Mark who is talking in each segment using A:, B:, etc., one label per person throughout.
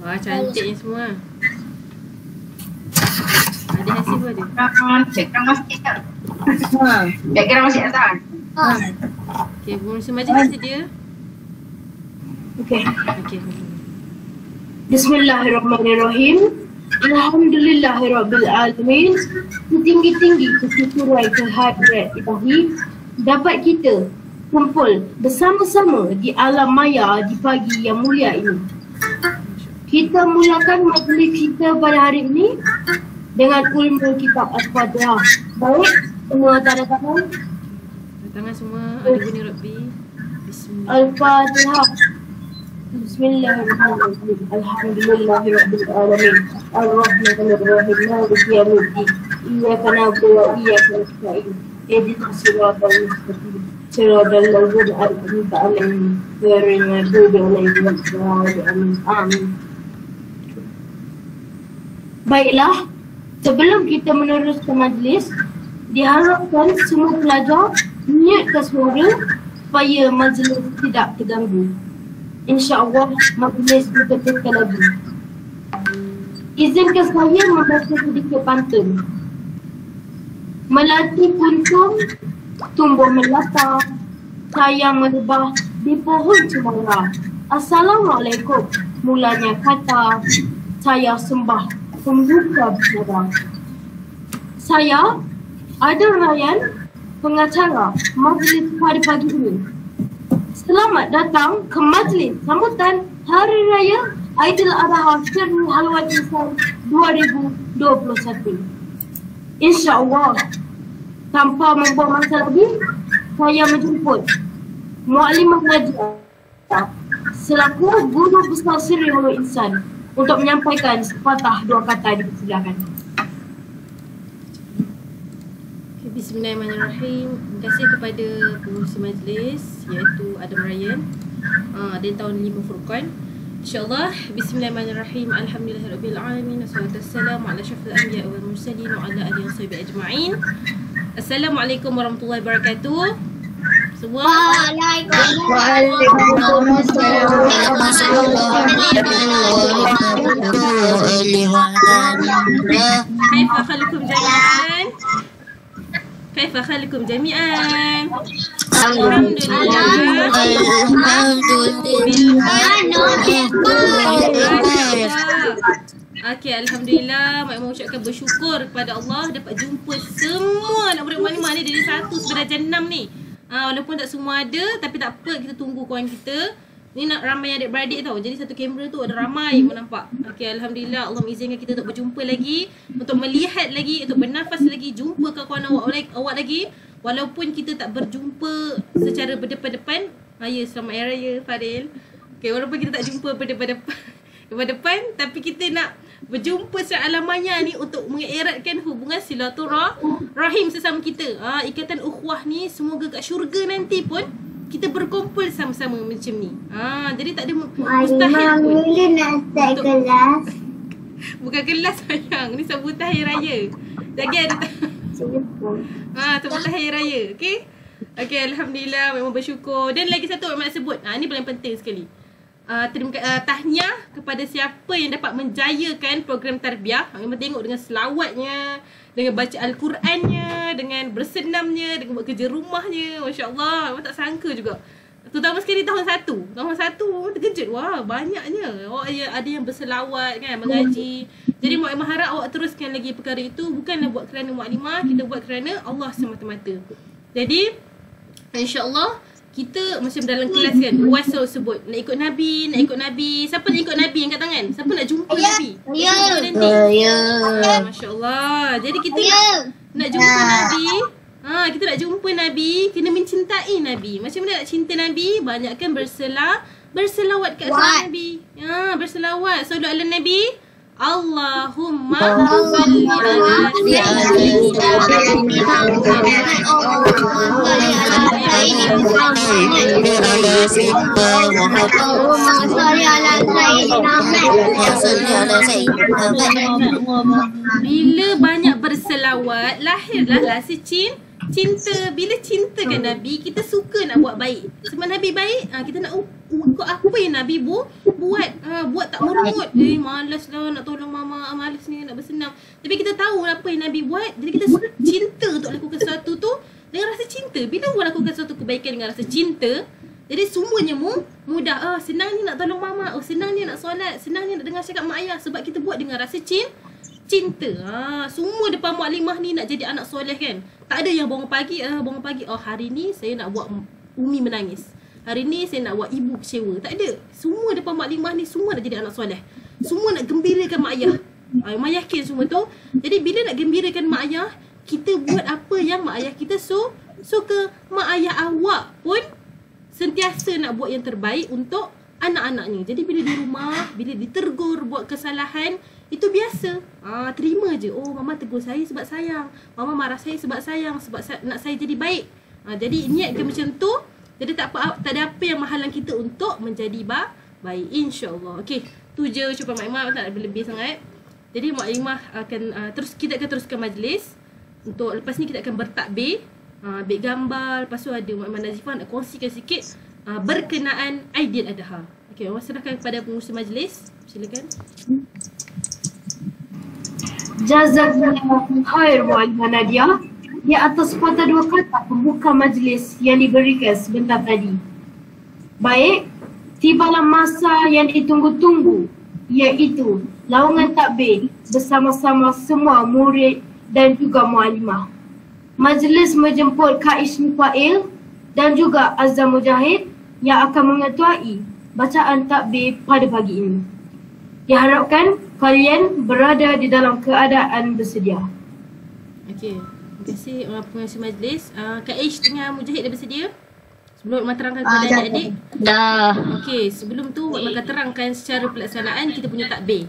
A: Wah, cantiknya semua. Ada hasil apa dia?
B: Background masih tak? Background masih tak?
A: Okay, Musa majlis dia.
B: Okay.
A: Okay.
B: Bismillahirrahmanirrahim. Alhamdulillahirabbil alamin. Tinggi-tinggi kesyukuran kehadirat Ilahi dapat kita kumpul bersama-sama di alam maya di pagi yang mulia ini. Kita mulakan majlis kita pada hari ini dengan ilmu kitab Al-Fatihah. Baik, semua tanda tangan.
A: Tangan semua ada bunyi Rabbi. Bismillah.
B: Al-Fatihah. Bismillahirrahmanirrahim. Alhamdulillahirabbil alamin. Ar-Rahmanir-Rahim. Maliki yaumiddin. Iyyaka na'budu wa iyyaka nasta'in. Ihdinas siratal mustaqim. Siratal ladzina an'amta 'alaihim ghairil maghdubi 'alaihim waladdallin. Amin. Baiklah, sebelum kita meneruskan majlis, diharapkan semua pelajar niatkan suara supaya majlis tidak terganggu. InsyaAllah majlis diteruskan lagi. Izinkan saya membaca sedikit pantun. Melati kuntum, tumbuh melata, sayang merebah di pohon cemara. Assalamualaikum, mulanya kata, saya sembah pembuka bicara. Saya Adil Ryan, pengacara majlis pada pagi ini. Selamat datang ke majlis sambutan Hari Raya Aidiladha Seri Halwat Insan 2021. InsyaAllah, tanpa membuang masa lagi, saya menjemput Mu'allimah Najiyah selaku Guru Besar Seri Halwat Insan untuk menyampaikan sepatah dua kata dipersilakan.
A: Bismillahirrahmanirrahim. Terima kasih kepada pengurusi majlis iaitu Adam Ryan dari tahun 5 Furqan. InsyaAllah. Bismillahirrahmanirrahim. Alhamdulillahirabbil alamin. Wassalatu wassalamu ala asyrafil anbiya'i wal mursalin wa ala alihi washabihi ajma'in. Assalamualaikum warahmatullahi wabarakatuh. Semua. Kaifa khalukum jami'an? Kaifa khalukum jami'an? Okey, alhamdulillah. Mak mengucapkan bersyukur kepada Allah dapat jumpa semua anak murid Mu'allimah ni dari 1 darjah 6 ni. Walaupun tak semua ada, tapi tak apa, kita tunggu kawan kita. Ni nak ramai adik-beradik tau. Jadi satu kamera tu ada ramai yang nampak. Okey, alhamdulillah Allah mengizinkan kita untuk berjumpa lagi, untuk melihat lagi, untuk bernafas lagi, jumpa kawan awak lagi. Walaupun kita tak berjumpa secara berdepan-depan. Ya, selamat Hari Raya Fadil. Okey, walaupun kita tak jumpa berdepan, tapi kita nak berjumpa secara alamanya ni untuk mengeratkan hubungan silaturahim sesama kita. Ikatan ukhuwah ni semoga kat syurga nanti pun kita berkumpul sama-sama macam ni. Jadi tak ada mustahil pun.
C: Bila nak start kelas?
A: Bukan kelas sayang, ni sambutan Hari Raya. Lagi ada sambutan Hari Raya. Okey. Okey, alhamdulillah, memang bersyukur. Dan lagi satu nak sebut, ni paling penting sekali. Tahniah kepada siapa yang dapat menjayakan program tarbiyah. Memang tengok dengan selawatnya, dengan baca Al-Qurannya, dengan bersenamnya, dengan buat kerja rumahnya. Masya Allah, memang tak sangka juga. Terutama sekali tahun 1. Tahun 1 terkejut. Wah, banyaknya. Ada yang berselawat kan, mengaji. Jadi Mu'allimah harap awak teruskan lagi perkara itu. Bukanlah buat kerana Mu'allimah, kita buat kerana Allah semata-mata. Jadi insya-Allah kita macam dalam kelas kan, UAS selalu sebut nak ikut Nabi. Siapa nak ikut Nabi? Angkat tangan. Siapa nak jumpa Nabi? Masya-Allah. Jadi kita nak jumpa Nabi. Kita nak jumpa Nabi, kena mencintai Nabi. Macam mana nak cinta Nabi? Banyakkan berselawat kat Nabi. Berselawat. Sallu ala Nabi. Allahumma salli ala Bila banyak berselawat, lahirlah rasa cinta. Bila cintakan Nabi, kita suka nak buat baik. Sebab Nabi baik, kita nak ikut apa yang Nabi buat. buat. Buat tak merut. Malas lah nak tolong mama, malas ni nak bersenam. Tapi kita tahu apa yang Nabi buat. Jadi kita cinta untuk lakukan sesuatu tu dengan rasa cinta. Bila orang lakukan sesuatu kebaikan dengan rasa cinta, jadi semuanya mudah. Senang ni nak tolong mama. Senang ni nak solat. Senang ni nak dengar cakap mak ayah. Sebab kita buat dengan rasa cinta. Semua depan maklimah ni nak jadi anak soleh kan. Tak ada yang bangun pagi. Hari ni saya nak buat Umi menangis. Hari ni saya nak buat ibu kecewa. Tak ada. Semua depan maklimah ni semua nak jadi anak soleh. Semua nak gembirakan mak ayah. Mak yakin semua tu. Jadi bila nak gembirakan mak ayah, kita buat apa yang mak ayah kita suka. Mak ayah awak pun sentiasa nak buat yang terbaik untuk anak-anaknya. Jadi bila di rumah, bila ditergur buat kesalahan, itu biasa. Terima je. Mama tegur saya sebab sayang. Mama marah saya sebab sayang. Sebab nak saya jadi baik. Jadi niatkan macam tu. Jadi tak ada apa yang menghalang kita untuk menjadi baik. InsyaAllah. Okey. Tu je ucapan maklimah. Tak ada lebih sangat. Jadi maklimah kita akan teruskan majlis. Untuk lepas ni kita akan bertakbir. Ambil gambar. Lepas tu ada Makmah Nazifah nak kongsikan sikit berkenaan Aidiladha. Okey, awak serahkan kepada pengurusi majlis. Silakan.
B: Jazakallahu khair Mu'allimah Nadia. Di atas patah dua kata pembuka majlis yang diberikan sebentar tadi. Baik, tibalah masa yang ditunggu-tunggu, iaitu laungan takbir bersama-sama semua murid dan juga mu'allimah. Majlis menjemput Kak Ishmi Fail dan juga Azam Mujahid yang akan mengetuai bacaan takbir pada pagi ini. Diharapkan kalian berada di dalam keadaan bersedia.
A: Okey, terima kasih pengurusi majlis. Kak Ish dengan Mujahid dah bersedia? Sebelum Mak terangkan kepada adik-adik.
D: Dah.
A: Okey, sebelum tu Mak akan terangkan secara pelaksanaan kita punya takbir.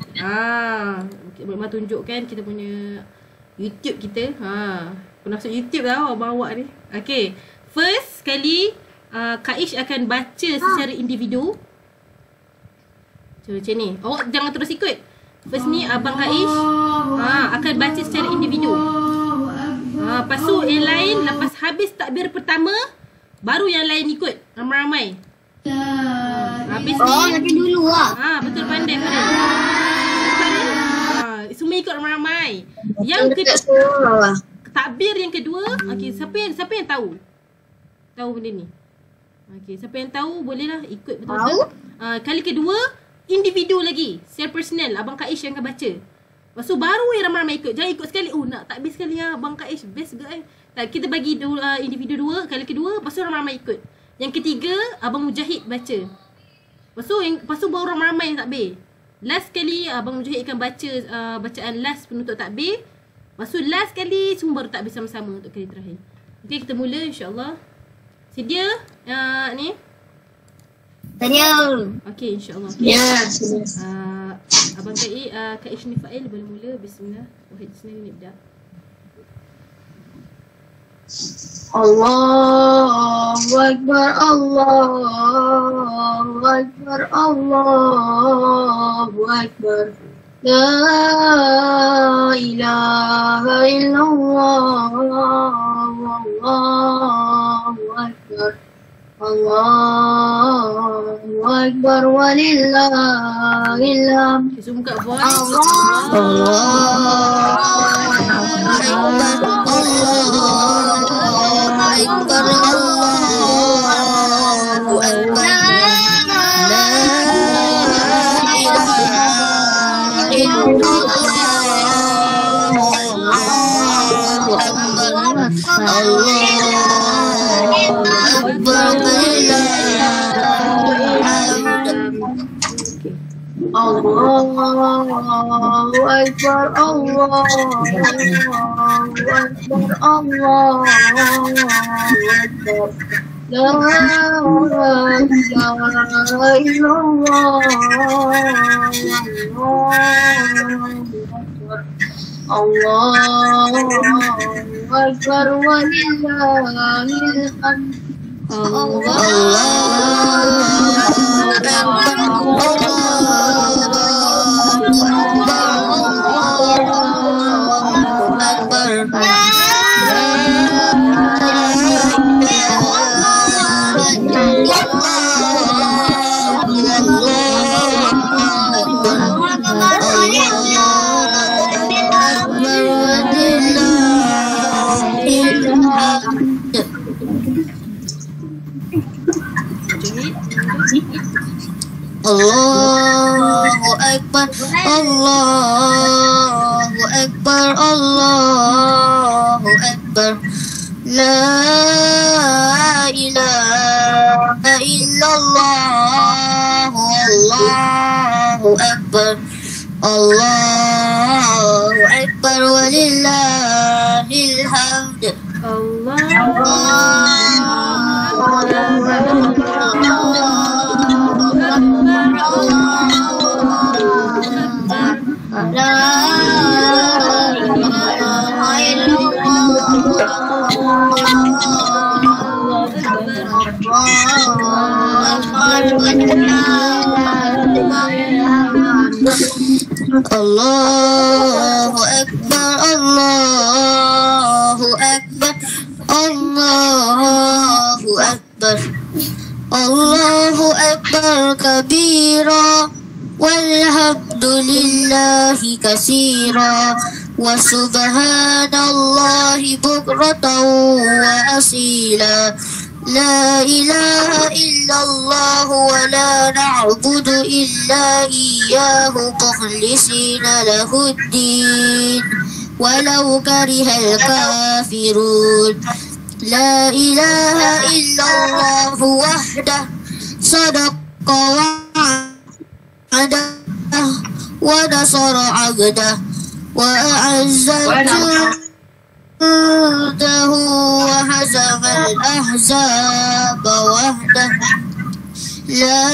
A: Mak tunjukkan kita punya YouTube kita. Pernah masuk YouTube tau abang awak ni. Okey, first sekali Kak Ish akan baca secara individu. Macam ni. Awak jangan terus ikut. First ni abang Kak Ish akan baca secara individu. Lepas tu yang lain lepas habis takbir pertama, baru yang lain ikut ramai-ramai. Habis ni
D: lagi dulu lah.
A: Betul, pandai. Semua ikut ramai-ramai. Yang kedua, takbir yang kedua, okey, siapa yang tahu benda ni? Okey, siapa yang tahu bolehlah ikut betul-betul. Kali kedua individu lagi, secara personal abang Kak Ish yang akan baca. Lepas tu baru yang ramai-ramai ikut. Jangan ikut sekali. Nak takbir sekali abang Kak Ish best ke kita bagi individu dua, kali kedua, lepas tu ramai-ramai ikut. Yang ketiga abang Mujahid baca. Lepas tu baru ramai-ramai yang takbir. Last kali abang Mujahid akan baca bacaan last penutup takbir. Lepas tu last kali semua baru takbir sama-sama untuk kali terakhir. Okey, kita mula insya-Allah. Sedia ni?
D: Sedia.
A: Okey, insya-Allah.
D: Ya.
A: Abang Kak Ishni Fail boleh mula. Bismillah. Wahid Ismail nibda.
D: Allahu Akbar, Allahu Akbar, Allahu Akbar. La ilaha illallah, Allahu Akbar. Allahu Akbar walillahil hamd.
A: Zoom kat voice.
D: Allahu Akbar, Allahu Akbar. La ilaha illallah, Allahu Akbar. Allahu Akbar, Allahu Akbar, Allahu Akbar. La ilaha illallah, Allahu Akbar walillahil hamd. Allahu Akbar. Allahu Akbar, Allahu Akbar, Allahu Akbar. La ilaha illallah, Allahu Akbar, Allahu Akbar, walillahil hamd. Allahu Akbar, Allahu Akbar, Allahu Akbar, Allahu Akbar kabira, walhamdulillahi katsira, wa subhanallahi bukratan wa asila. La ilaha illallah wa la na'budu illa iyyahu mukhlisina lahuddin walau karihal kafirun. La ilaha illallah wahdah sadaqa wa'adah wa nasara 'abdah wa a'azza wa hazama al-ahzaba wahdah. La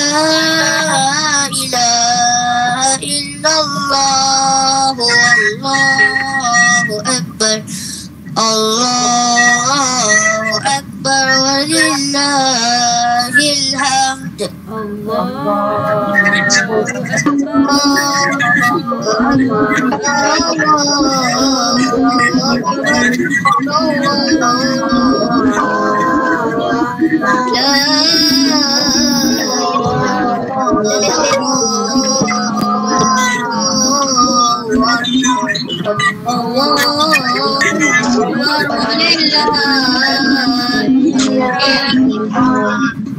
D: ilaha illallah, wallahu akbar, Allahu akbar, walillahil hamd.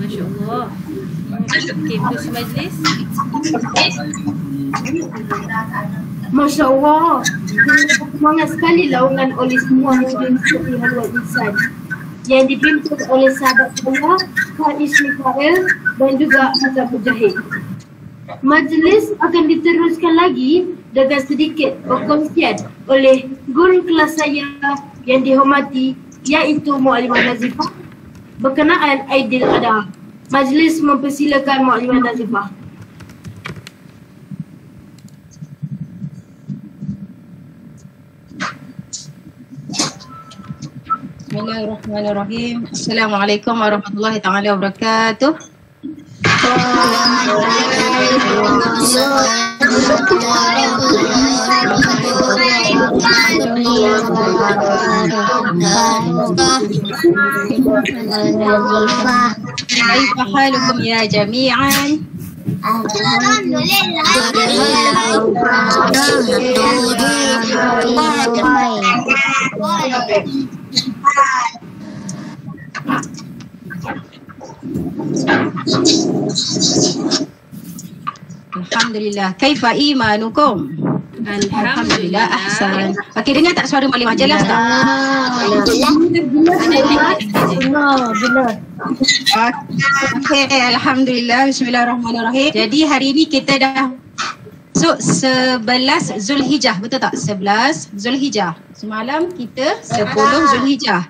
A: Masya Allah. Okey, putus majlis.
B: Masya Allah. Semangat sekali laungan oleh semua muslim Syiah wal Ihsan yang dipimpin oleh sahabat Allah Faiz Mikael dan juga Hazrat Mujahid. Majlis akan diteruskan lagi dengan sedikit perkongsian oleh guru kelas saya yang dihormati, iaitu Mu'allimah Nazifah berkenaan Aidil Adha. Majlis mempersilakan Mu'allimah Nazifah.
E: Bismillahirrahmanirrahim. Assalamualaikum warahmatullahi taala wabarakatuh. Kaifa halukum ya jami'an? Alhamdulillah. Kaifa imanukum? Alhamdulillah. Ahsan. Okey, dengar tak suara Maklimah? Jelas tak? Okey, alhamdulillah. Bismillahirrahmanirrahim. Jadi hari ini kita dah masuk 11 Zulhijjah, betul tak? 11 Zulhijjah. Semalam kita 10 Zulhijjah.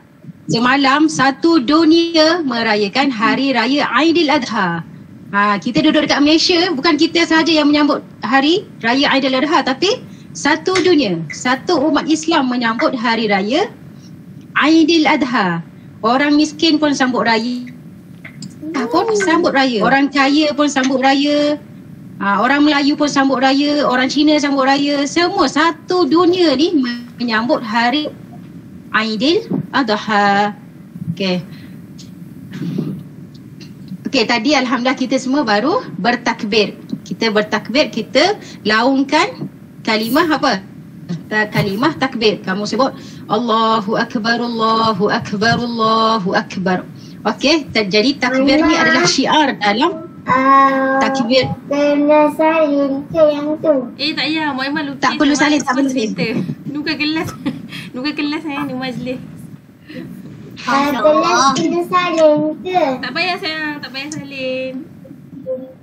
E: Semalam satu dunia merayakan Hari Raya Aidil Adha. Kita duduk dekat Malaysia, bukan kita sahaja yang menyambut Hari Raya Aidil Adha, tapi satu dunia, satu umat Islam menyambut Hari Raya Aidil Adha. Orang miskin pun sambut raya, sambut raya. Orang kaya pun sambut raya. Orang Melayu pun sambut raya, orang Cina sambut raya. Semua satu dunia ni menyambut Hari Aidil Adha. Okey, tadi alhamdulillah kita semua baru bertakbir. Kita bertakbir, kita laungkan kalimah apa? Kalimah takbir. Kamu sebut Allahu Akbar, Allahu Akbar, Allahu Akbar. Okey, jadi takbir ni adalah syiar dalam Takbir.
C: Kena salin ke yang tu?
A: Tak payah, Mak Aiman lukis.
E: Tak perlu salin, tak perlu salin.
A: Nuka kelas. Nuka kelas saya ni majlis.
C: Kelas kena salin ke?
A: Tak payah sayang, tak payah salin.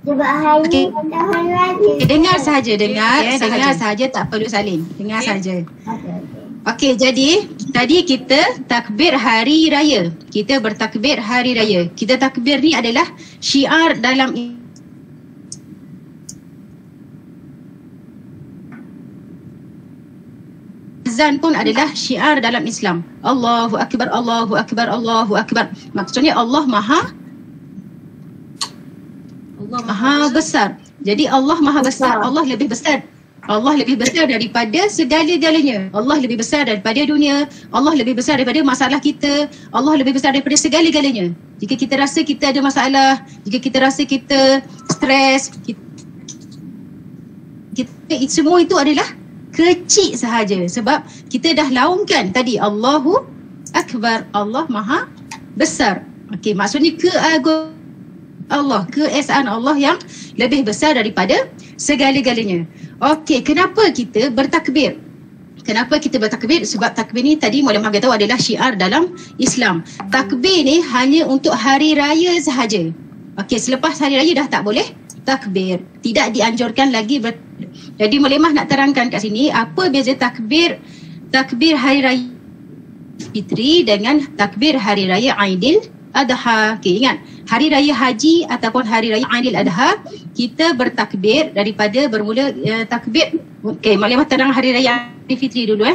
C: Sebab hari ni tak hari lagi.
E: Dengar sahaja, dengar sahaja, tak perlu salin. Dengar sahaja. Okey, jadi tadi kita takbir hari raya. Kita bertakbir hari raya. Kita takbir ni adalah syiar dalam azan pun adalah syiar dalam Islam. Allahu Akbar, Allahu Akbar, Allahu Akbar. Maksudnya Allah Maha besar. Jadi Allah Maha besar. Allah lebih besar. Allah lebih besar daripada segala-galanya. Allah lebih besar daripada dunia. Allah lebih besar daripada masalah kita. Allah lebih besar daripada segala-galanya. Jika kita rasa kita ada masalah, jika kita rasa kita stres, semua itu adalah kecil sahaja. Sebab kita dah laungkan tadi Allahu Akbar. Allah Maha besar. Okey, maksudnya keagungan Allah, keesaan Allah yang lebih besar daripada segala-galanya. Okey, kenapa kita bertakbir? Kenapa kita bertakbir? Sebab takbir ni tadi Maulana Muhammad tahu adalah syiar dalam Islam. Takbir ni hanya untuk hari raya sahaja. Okey, selepas hari raya dah tak boleh takbir. Tidak dianjurkan lagi Jadi Maulana nak terangkan kat sini apa beza takbir hari raya Fitri dengan takbir hari raya Aidil Adha. Okey, ingat, hari raya haji ataupun hari raya Aidil Adha, kita bertakbir daripada bermula takbir. Okey, Maulana terang hari raya Aidil Fitri dulu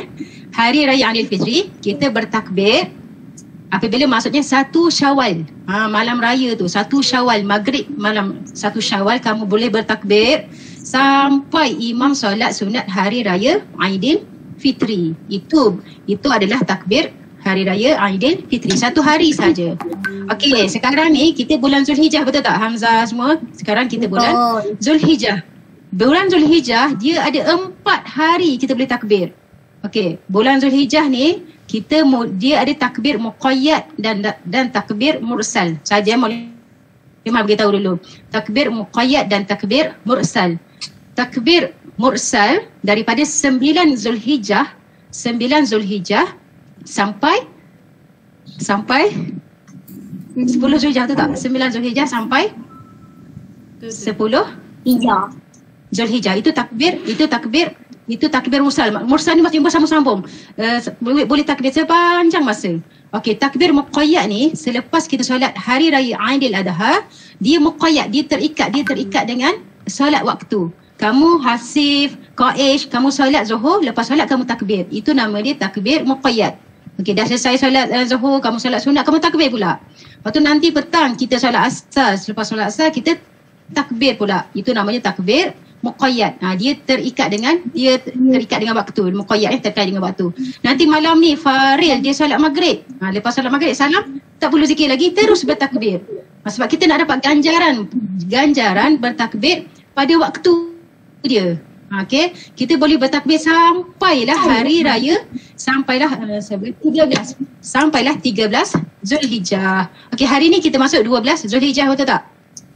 E: Hari raya Aidil Fitri kita bertakbir apabila maksudnya 1 Syawal. Malam raya tu 1 Syawal, maghrib malam 1 Syawal kamu boleh bertakbir sampai imam solat sunat hari raya Aidil Fitri. Itu adalah takbir hari raya Aidil Fitri, 1 hari saja. Okey, sekarang ni kita bulan Zulhijjah, betul tak Hamzah semua? Sekarang kita bulan Zulhijjah. Bulan Zulhijjah dia ada 4 hari kita boleh takbir. Okey, bulan Zulhijjah ni dia ada takbir muqayyad dan takbir mursal. Saja Imam beritahu dulu. Takbir muqayyad dan takbir mursal. Takbir mursal daripada 9 Zulhijjah sampai 10 Zulhijjah, tu tak? 9 Zulhijjah sampai 10 Zulhijjah. Itu takbir mursal. Mursal ni maksudnya bersambung-sambung. Boleh takbir sepanjang masa. Okey, takbir muqayyad ni selepas kita solat hari raya Aidil Adha, dia muqayyad, dia terikat dengan solat waktu. Kamu hasif, qaish, kamu solat zuhur, lepas solat kamu takbir. Itu nama dia takbir muqayyad. Okey, dah selesai solat zuhur, kamu solat sunat, kamu takbir pula. Lepas tu nanti petang kita solat asar, selepas solat asar kita takbir pula. Itu namanya takbir muqayyad. Dia terikat dengan waktu. Muqayyad terkait dengan waktu. Nanti malam ni Faril dia solat maghrib. Lepas solat maghrib salam, tak perlu zikir lagi, terus bertakbir. Sebab kita nak dapat ganjaran bertakbir pada waktu dia. Okey, kita boleh bertakbir sampailah hari raya, sampailah 13 Zulhijjah. Okey, hari ni kita masuk 12 Zulhijjah, betul tak?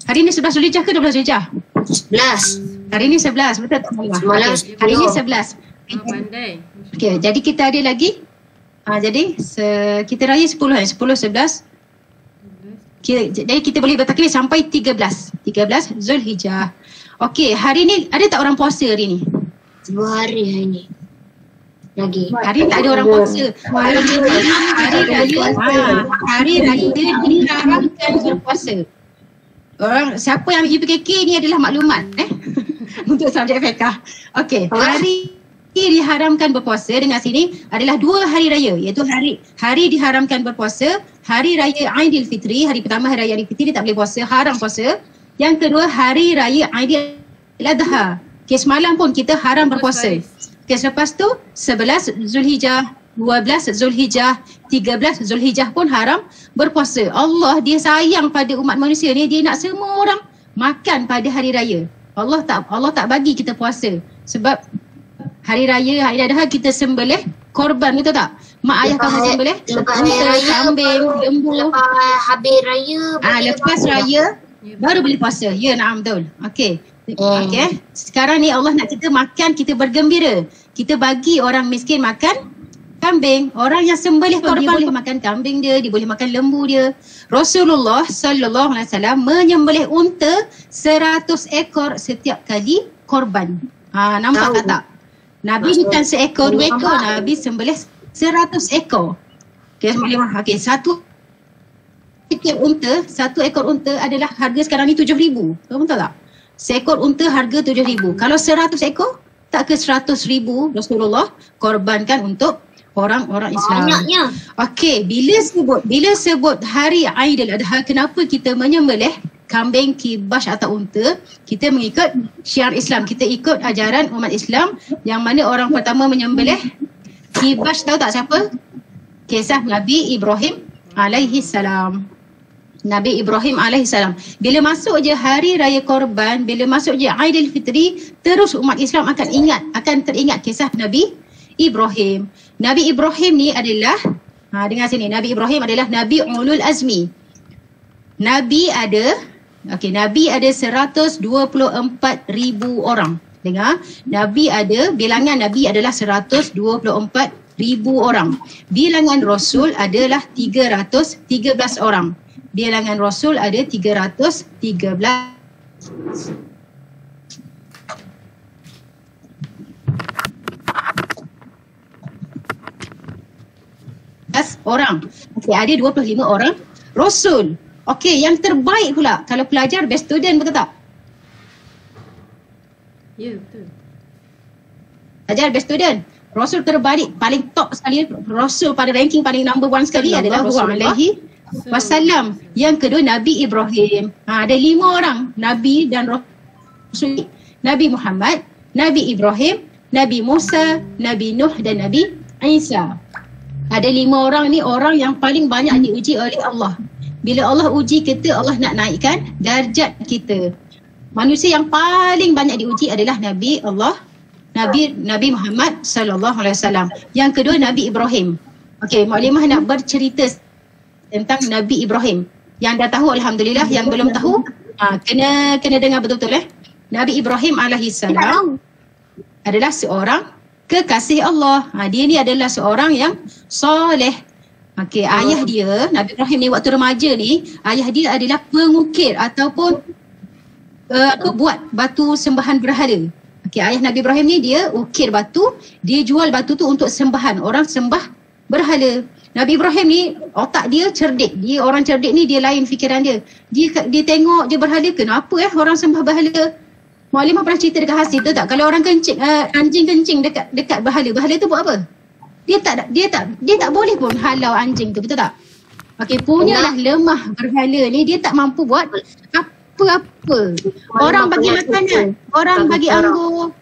E: Hari ni 11 Zulhijjah ke 12 Zulhijjah?
D: 11.
E: Hari ni 11, betul tak? Okay. Hari ni 11.
A: Pandai.
E: Okey, jadi kita ada lagi. Jadi kita raya 10 11. Jadi kita boleh bertakbir sampai 13 Zulhijjah. Okey, hari ni ada tak orang puasa hari ni?
D: 2 hari hari ni. Lagi.
E: Hari ni tak ada orang puasa. Hari raya diharamkan berpuasa. Siapa yang IPKK ni adalah maklumat untuk subjek fiqh. Okey, hari diharamkan berpuasa dengan sini adalah 2 hari raya, iaitu hari diharamkan berpuasa, hari raya Aidil Fitri, hari pertama hari raya Aidil Fitri tak boleh puasa, haram puasa. Yang kedua hari raya Aidil Adha. Okey, semalam pun kita haram berpuasa. Okey, selepas tu 11 Zulhijjah, 12 Zulhijjah, 13 Zulhijjah pun haram berpuasa. Allah dia sayang pada umat manusia ni, dia nak semua orang makan pada hari raya. Allah tak bagi kita puasa. Sebab hari raya Aidil Adha kita sembelih korban, betul tak? Mak ayah kamu sembelih unta, kambing, lembu.
D: Lepas habis raya.
E: Lepas raya Baru boleh puasa. Ya, naam, betul. Okey. Okey. Sekarang ni Allah nak kita makan, kita bergembira. Kita bagi orang miskin makan kambing. Orang yang sembelih korban dia boleh makan kambing dia boleh makan lembu dia. Rasulullah sallallahu alaihi wasallam menyembelih unta 100 ekor setiap kali korban. Nampak tak? Nabi bukan seekor, 2 ekor. Nabi sembelih 100 ekor. Okey, satu ekor unta adalah harga sekarang ni 7,000. Kamu tahu tak? Seekor unta harga 7,000. Kalau 100 ekor, tak ke 100,000 Rasulullah korbankan untuk orang-orang Islam.
D: Banyaknya.
E: Okey, bila sebut hari Aidil Adha, kenapa kita menyembelih kambing, kibas atau unta? Kita mengikut syiar Islam. Kita ikut ajaran umat Islam yang mana orang pertama menyembelih kibas, tahu tak siapa? Kisah Nabi Ibrahim alaihi salam. Nabi Ibrahim alaihi salam. Bila masuk je hari raya korban, bila masuk je Aidilfitri, terus umat Islam akan teringat kisah Nabi Ibrahim. Nabi Ibrahim ni adalah, dengar sini, Nabi Ibrahim adalah Nabi Ulul Azmi. Nabi ada 124,000 orang. Dengar, bilangan Nabi adalah 124,000 orang. Bilangan Rasul adalah 313 orang. Bilangan Rasul ada 313 orang. Okey, ada 25 orang Rasul. Okey, yang terbaik pula kalau pelajar best student, betul tak?
A: Ya, betul.
E: Pelajar best student. Rasul terbaik, paling top sekali, Rasul pada ranking paling number 1 sekali adalah Rasulullah alaihi wasallam. Yang kedua Nabi Ibrahim. Ada 5 orang Nabi dan Rasul. Nabi Muhammad, Nabi Ibrahim, Nabi Musa, Nabi Nuh dan Nabi Isa. Ada 5 orang ni orang yang paling banyak diuji oleh Allah. Bila Allah uji kita, Allah nak naikkan darjat kita. Manusia yang paling banyak diuji adalah Nabi Muhammad sallallahu alaihi wasallam. Yang kedua Nabi Ibrahim. Okey, Muklimah nak bercerita tentang Nabi Ibrahim. Yang dah tahu alhamdulillah, yang belum tahu kena dengar betul-betul. Nabi Ibrahim alaihi salam adalah seorang kekasih Allah. Dia ni adalah seorang yang soleh. Okey, ayah dia, Nabi Ibrahim ni waktu remaja ni, ayah dia adalah pengukir ataupun buat batu sembahan berhala. Okey, ayah Nabi Ibrahim ni dia ukir batu, dia jual batu tu untuk sembahan, orang sembah berhala. Nabi Ibrahim ni otak dia cerdik. Dia orang cerdik ni dia lain fikiran dia. Dia tengok je berhala, kenapa orang sembah berhala? Muklimah pernah cerita dekat Hasil tu tak? Kalau orang kencing, anjing kencing dekat berhala, berhala tu buat apa? Dia tak boleh pun halau anjing tu, betul tak? Okey, punyalah lemah berhala ni, dia tak mampu buat apa-apa. Orang bagi makanan, orang bagi anggur.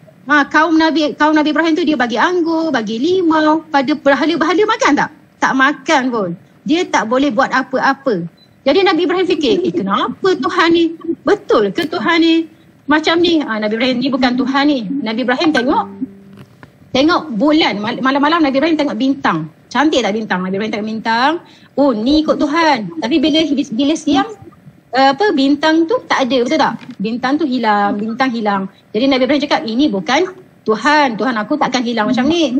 E: Kaum Nabi Ibrahim tu dia bagi anggur, bagi limau pada berhala-berhala, makan tak? Tak makan pun. Dia tak boleh buat apa-apa. Jadi Nabi Ibrahim fikir, kenapa Tuhan ni? Betul ke Tuhan ni macam ni? Nabi Ibrahim ni bukan Tuhan ni. Nabi Ibrahim tengok bulan. Malam-malam Nabi Ibrahim tengok bintang. Cantik tak bintang? Nabi Ibrahim tengok bintang. Oh, ni ikut Tuhan. Tapi bila siang, bintang tu tak ada, betul tak? Bintang tu hilang, bintang hilang. Jadi Nabi Ibrahim cakap, ini bukan Tuhan. Tuhan aku takkan hilang macam ni.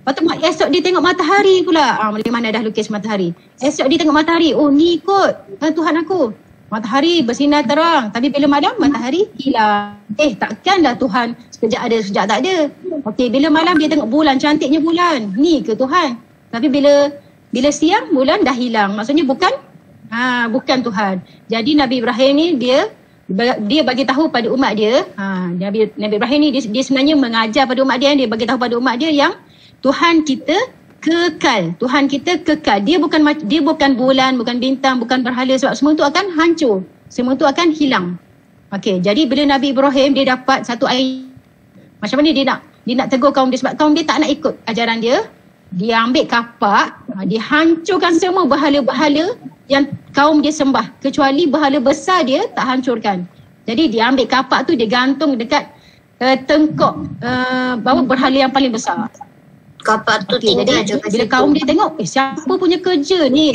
E: Lepas tu esok dia tengok matahari pula. Boleh mana dah lukis matahari. Esok dia tengok matahari. Oh, ni ikut Tuhan aku. Matahari bersinar terang. Tapi bila malam, matahari hilang. Takkanlah Tuhan sekejap ada, sekejap tak ada. Okey, bila malam dia tengok bulan, cantiknya bulan. Ni ke Tuhan? Tapi bila siang, bulan dah hilang. Maksudnya bukan Tuhan. Jadi Nabi Ibrahim ni dia bagi tahu pada umat dia. Nabi Ibrahim ni dia sebenarnya mengajar pada umat dia. Dia bagi tahu pada umat dia yang Tuhan kita kekal. Tuhan kita kekal. Dia bukan bulan, bukan bintang, bukan berhala, sebab semua tu akan hancur. Semua tu akan hilang. Okey, jadi bila Nabi Ibrahim dia dapat satu ayat, macam mana dia nak tegur kaum dia, sebab kaum dia tak nak ikut ajaran dia. Dia ambil kapak, dia hancurkan semua berhala-berhala yang kaum dia sembah, kecuali berhala besar dia tak hancurkan. Jadi dia ambil kapak tu, dia gantung dekat tengkok berhala yang paling besar.
D: Kapak tu tinggal je.
E: Bila kaum dia tengok, siapa punya kerja ni?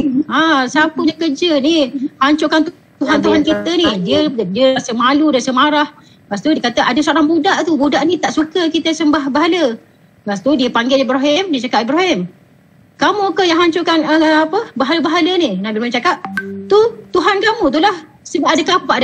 E: Siapa punya kerja ni? Hancurkan Tuhan-Tuhan kita ni, dia rasa malu, rasa marah. Lepas tu dia kata ada seorang budak tu, budak ni tak suka kita sembah berhala. Lepas tu dia panggil Ibrahim, dia cakap, Ibrahim, kamu ke yang hancurkan berhala-berhala ni? Nabi Ibrahim cakap, tu Tuhan kamu tu lah. Sebab ada kapak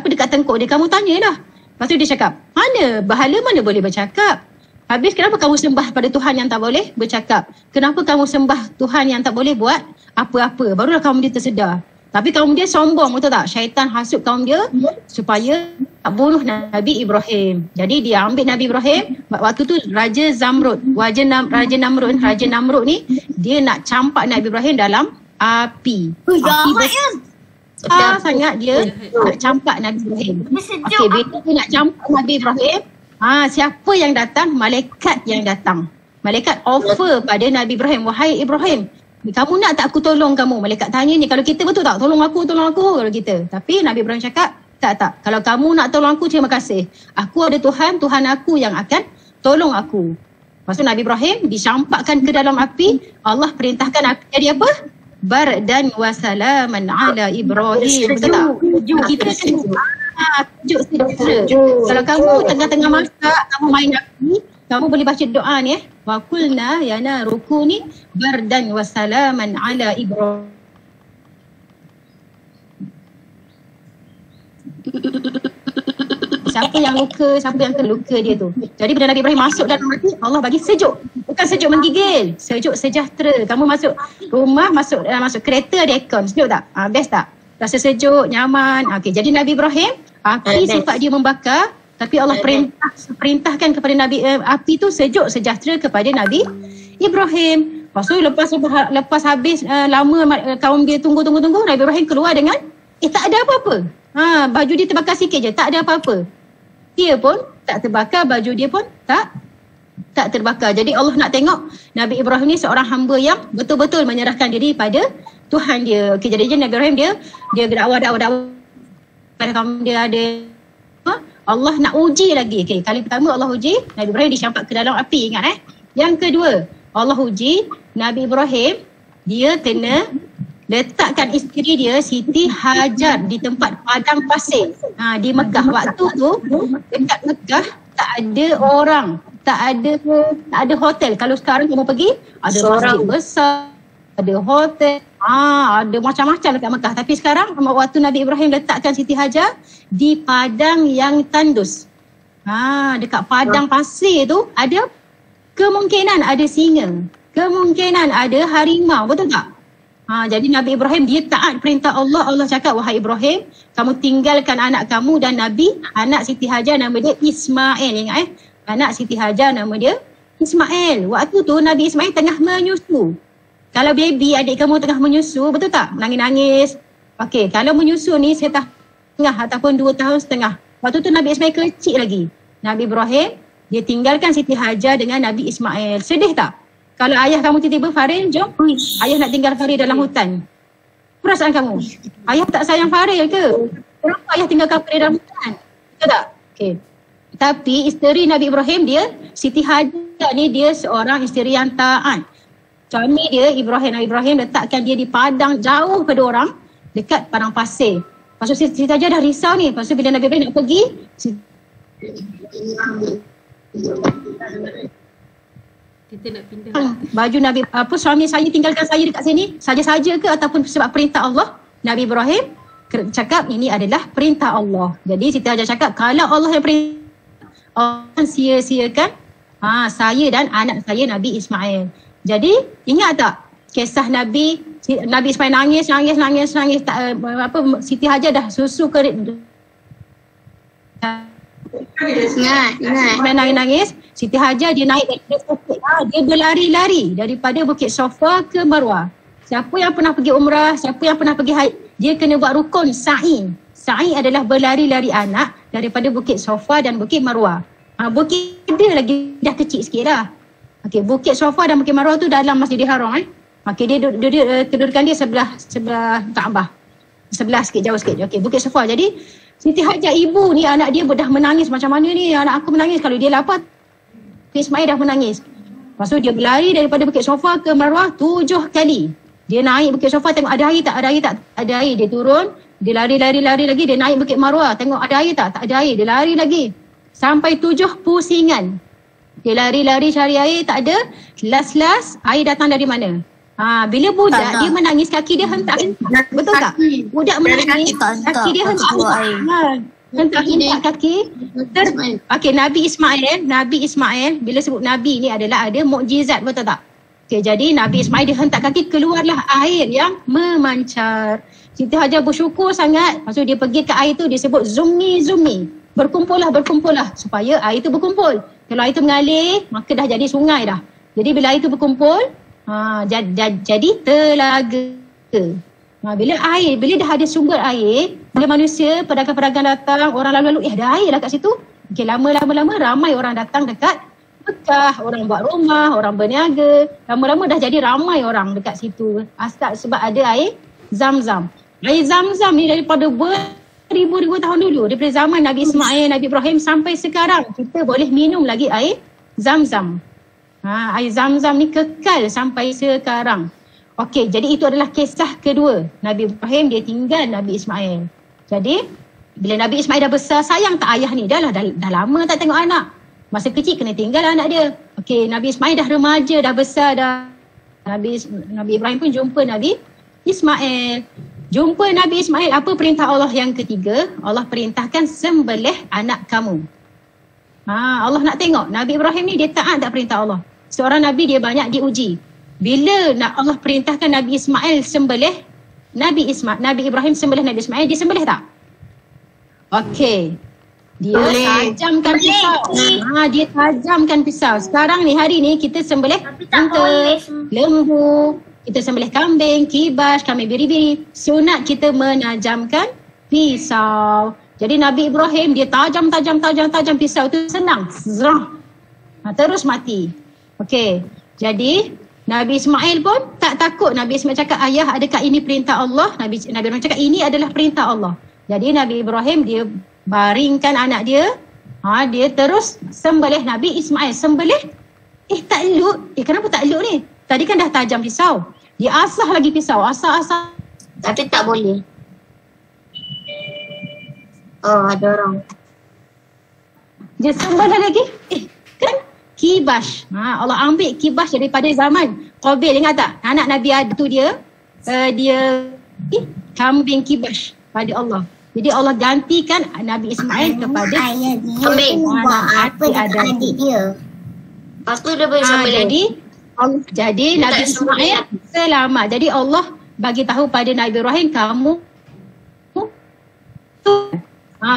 E: dekat tengkuk dia, kamu tanyalah. Lepas tu dia cakap, mana berhala mana boleh bercakap? Habis kenapa kamu sembah pada Tuhan yang tak boleh bercakap? Kenapa kamu sembah Tuhan yang tak boleh buat apa-apa? Barulah kaum dia tersedar. Tapi kaum dia sombong, betul tak? Syaitan hasut kaum dia supaya tak bunuh Nabi Ibrahim. Jadi dia ambil Nabi Ibrahim, waktu tu Raja Zamrud, Raja Namrud ni, dia nak campak Nabi Ibrahim dalam api. Api besar sangat dia nak campak Nabi Ibrahim. Okey, bila dia nak campak Nabi Ibrahim, siapa yang datang? Malaikat yang datang. Malaikat offer pada Nabi Ibrahim, wahai Ibrahim, kamu nak tak aku tolong kamu? Malaikat tanya ni, kalau kita betul tak? Tolong aku kalau kita. Tapi Nabi Ibrahim cakap, tak. Kalau kamu nak tolong aku, terima kasih. Aku ada Tuhan aku yang akan tolong aku. Lepas tu Nabi Ibrahim dicampakkan ke dalam api. Allah perintahkan api jadi apa? Bardan wa salaman ala Ibrahim. Betul tak? Kita sejuk sejahtera. Kalau kamu tengah-tengah masak, kamu main api, kamu boleh baca doa ni wa qulna ya naru kuni bardan wa salaman ala Ibrahim. Siapa yang luka, siapa yang terluka dia tu. Jadi bila Nabi Ibrahim masuk dalam api, Allah bagi sejuk. Bukan sejuk menggigil, sejuk sejahtera. Kamu masuk rumah, masuk kereta ada aircon, sejuk tak? Best tak? Rasa sejuk, nyaman. Okey, jadi Nabi Ibrahim, api sifat dia membakar. Tapi Allah perintahkan kepada Nabi api tu sejuk sejahtera kepada Nabi Ibrahim. Lepas tu lepas habis lama kaum dia tunggu Nabi Ibrahim keluar dengan tak ada apa-apa. Baju dia terbakar sikit je, tak ada apa-apa. Dia pun tak terbakar, baju dia pun tak terbakar. Jadi Allah nak tengok Nabi Ibrahim ni seorang hamba yang betul-betul menyerahkan diri pada Tuhan dia. Okey, jadi Nabi Ibrahim dia dakwah pada kaum dia ada Allah nak uji lagi. Okay, kali pertama Allah uji, Nabi Ibrahim dicampak ke dalam api, ingat Yang kedua, Allah uji Nabi Ibrahim, dia kena letakkan isteri dia Siti Hajar di tempat padang pasir di Mekah. Waktu tu dekat Mekah tak ada orang, tak ada hotel. Kalau sekarang kamu pergi, ada masjid besar, ada hotel, ada macam-macam dekat Mekah. Tapi sekarang waktu Nabi Ibrahim letakkan Siti Hajar di padang yang tandus, dekat padang pasir tu, ada kemungkinan ada singa, kemungkinan ada harimau, betul tak? Jadi Nabi Ibrahim dia taat perintah Allah. Allah cakap, wahai Ibrahim, kamu tinggalkan anak kamu dan Nabi, anak Siti Hajar nama dia Ismail. Ingat anak Siti Hajar nama dia Ismail. Waktu tu Nabi Ismail tengah menyusu. Kalau baby adik kamu tengah menyusu, betul tak? Nangis-nangis. Okey, kalau menyusu ni setengah ataupun 2 tahun setengah. Waktu tu Nabi Ismail kecil lagi. Nabi Ibrahim dia tinggalkan Siti Hajar dengan Nabi Ismail. Sedih tak? Kalau ayah kamu tiba-tiba, Faril, jom. Ayah nak tinggal Faril dalam hutan. Perasaan kamu? Ayah tak sayang Faril ke? Kenapa ayah tinggalkan Faril dalam hutan? Betul tak? Okey. Tapi isteri Nabi Ibrahim dia, Siti Hajar ni dia seorang isteri yang taat. Suami dia, Nabi Ibrahim letakkan dia di padang jauh pada orang, dekat padang pasir. Lepas tu Siti Hajar dah risau ni. Lepas tu bila Nabi Ibrahim nak pergi,
A: kita nak pindah
E: baju Nabi, suami saya tinggalkan saya dekat sini saja-saja ke ataupun sebab perintah Allah? Nabi Ibrahim cakap ini adalah perintah Allah. Jadi Siti Hajar cakap, kalau Allah yang perintah, Allah sia-siakan saya dan anak saya Nabi Ismail. Jadi ingat tak kisah Nabi Ismail nangis Siti Hajar dah susu ke nangis. Siti Hajar dia naik daripada bukit, dia berlari-lari daripada Bukit Safa ke Marwah. Siapa yang pernah pergi umrah, siapa yang pernah pergi haji, dia kena buat rukun sa'i. Sa'i adalah berlari-lari anak daripada Bukit Safa dan Bukit Marwah. Bukit dia lagi dah kecil sikit dah. Okey, Bukit Safa dan Bukit Marwah tu dalam Masjidil Haram. Okey, dia kedudukan dia sebelah Kaabah. Sebelah sikit, jauh sikit. Okey, Bukit Safa. Jadi Siti Hajar ibu ni, anak dia dah menangis, macam mana ni anak aku menangis, kalau dia lapar Ismail dah menangis. Lepas tu dia berlari daripada Bukit Safa ke Marwah 7 kali. Dia naik Bukit Safa tengok ada air tak, ada air tak, ada air. Dia turun, Dia lari lagi, dia naik Bukit Marwah. Tengok ada air tak? Tak ada air. Dia lari lagi. Sampai 7 pusingan. Dia lari cari air, tak ada. Last air datang dari mana? Bila budak dia menangis, kaki dia hentak. Betul tak? Budak menangis, kaki dia hentak. Hentak kaki. Okey, Nabi Ismail, bila sebut Nabi ni adalah ada mukjizat, betul tak? Okey, jadi Nabi Ismail dia hentak kaki, keluarlah air yang memancar. Siti Hajar bersyukur sangat. Lepas tu dia pergi ke air tu, dia sebut zummi. Berkumpullah supaya air tu berkumpul. Kalau air tu mengalir, maka dah jadi sungai dah. Jadi bila air tu berkumpul, jadi telaga. Bila dah ada sumber air, bila manusia, pedagang-pedagang datang, orang lalu-lalu, ada air lah kat situ. Okay, lama-lama ramai orang datang dekat Mekah, orang buat rumah, orang berniaga. Lama-lama dah jadi ramai orang dekat situ. Sebab ada air Zam-Zam. Air Zam-Zam ni daripada ribu-ribu tahun dulu, daripada zaman Nabi Ismail, Nabi Ibrahim sampai sekarang, kita boleh minum lagi air Zam-Zam. Air Zam-Zam ni kekal sampai sekarang. Okey, jadi itu adalah kisah kedua. Nabi Ibrahim dia tinggal Nabi Ismail. Jadi bila Nabi Ismail dah besar, sayang tak ayah ni? Dah lama tak tengok anak. Masa kecil kena tinggal anak dia. Okey, Nabi Ismail dah remaja, dah besar dah. Nabi Ibrahim pun jumpa Nabi Ismail. Jumpa Nabi Ismail, apa perintah Allah yang ketiga? Allah perintahkan sembelih anak kamu. Allah nak tengok Nabi Ibrahim ni dia taat tak perintah Allah. Seorang Nabi dia banyak diuji. Bila Allah perintahkan Nabi Ismail sembelih Nabi Ibrahim sembelih Nabi Ismail, dia sembelih tak? Okey. Dia tajamkan pisau. Dia tajamkan pisau. Sekarang ni, hari ni kita sembelih unta, lembu, kita sembelih kambing, kibas, kambing biri-biri. Sunat kita menajamkan pisau. Jadi Nabi Ibrahim dia tajam pisau tu senang. Terus mati. Okey. Jadi Nabi Ismail pun tak takut. Nabi Ismail cakap, ayah, adakah ini perintah Allah? Nabi Ibrahim cakap, ini adalah perintah Allah. Jadi Nabi Ibrahim dia baringkan anak dia. Dia terus sembelih Nabi Ismail. Sembelih, tak elok. Kenapa tak elok ni? Tadi kan dah tajam pisau. Dia asah lagi pisau. Asah.
D: Tapi tak boleh. Ada orang.
E: Dia sembelih lagi. Kan kibas. Allah ambil kibas daripada zaman Qabil, ingat tak? Anak Nabi Adam tu dia kambing kibas pada Allah. Jadi Allah gantikan Nabi Ismail kepada
D: kambing. Apa adik dia? Lepas tu dia boleh sembelih. Jadi
E: Nabi Ismail selamat. Jadi Allah bagi tahu pada Nabi Ibrahim,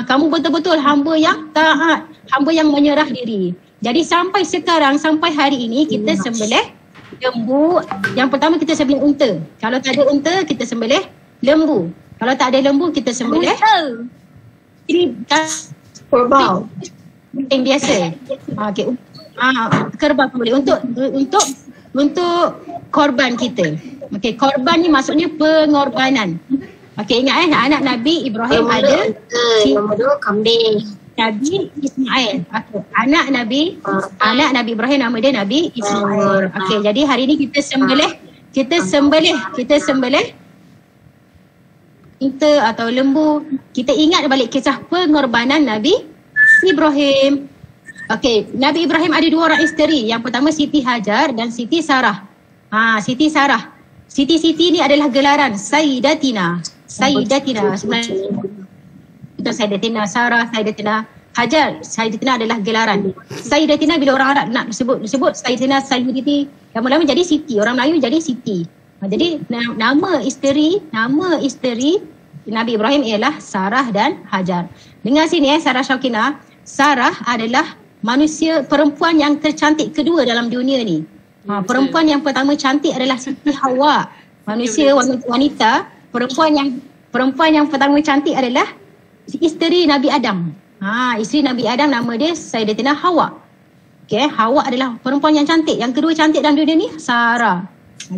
E: kamu betul-betul hamba yang taat, hamba yang menyerah diri. Jadi sampai sekarang, sampai hari ini kita sembelih lembu. Yang pertama kita sembelih unta. Kalau tak ada unta, kita sembelih lembu. Kalau tak ada lembu, kita sembelih kerbau. Yang biasa. Okey. Kerbau pun boleh untuk korban kita. Okey, korban ni maksudnya pengorbanan. Okey, ingat anak Nabi Ibrahim ada
D: kambing.
E: Nabi Ismail. Anak Nabi Ibrahim nama dia Nabi Ismail. Okey, jadi hari ni kita sembelih unta atau lembu. Kita ingat balik kisah pengorbanan Nabi Ibrahim. Okey, Nabi Ibrahim ada 2 orang isteri. Yang pertama Siti Hajar dan Siti Sarah. Siti Sarah. Siti ni adalah gelaran Sayyidatina sebenarnya. Sayyidatina Sarah, Sayyidatina Hajar. Sayyidatina adalah gelaran. Sayyidatina bila orang Arab nak sebut Sayyidatina, Sayyidati, lama-lama jadi Siti. Orang Melayu jadi Siti. Jadi nama isteri Nabi Ibrahim ialah Sarah dan Hajar. Dengar sini Sarah Syakina. Sarah adalah perempuan yang tercantik kedua dalam dunia ni. Perempuan yang pertama cantik adalah Siti Hawa. Manusia wanita, perempuan yang pertama cantik adalah isteri Nabi Adam. Isteri Nabi Adam nama dia Sayyidatina Hawa. Okey, Hawa adalah perempuan yang cantik. Yang kedua cantik dalam dunia ni Sarah.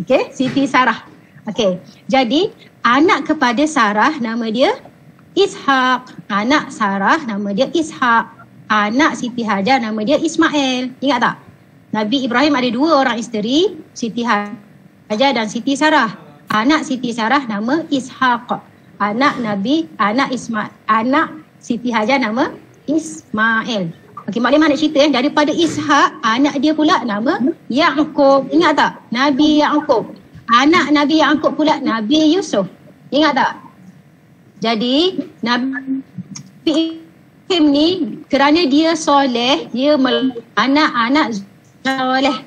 E: Okey, Siti Sarah. Okey, jadi anak kepada Sarah nama dia Ishak. Anak Sarah nama dia Ishak. Anak Siti Hajar nama dia Ismail. Ingat tak? Nabi Ibrahim ada 2 orang isteri, Siti Hajar dan Siti Sarah. Anak Siti Sarah nama Ishak. anak Siti Hajar nama Ismail. Okey, maklumat nak cerita daripada Ishak, anak dia pula nama Yaqub. Ingat tak? Nabi Yaqub. Anak Nabi Yaqub pula Nabi Yusuf. Ingat tak? Jadi Nabi Ibrahim ni kerana dia soleh, dia anak-anak soleh.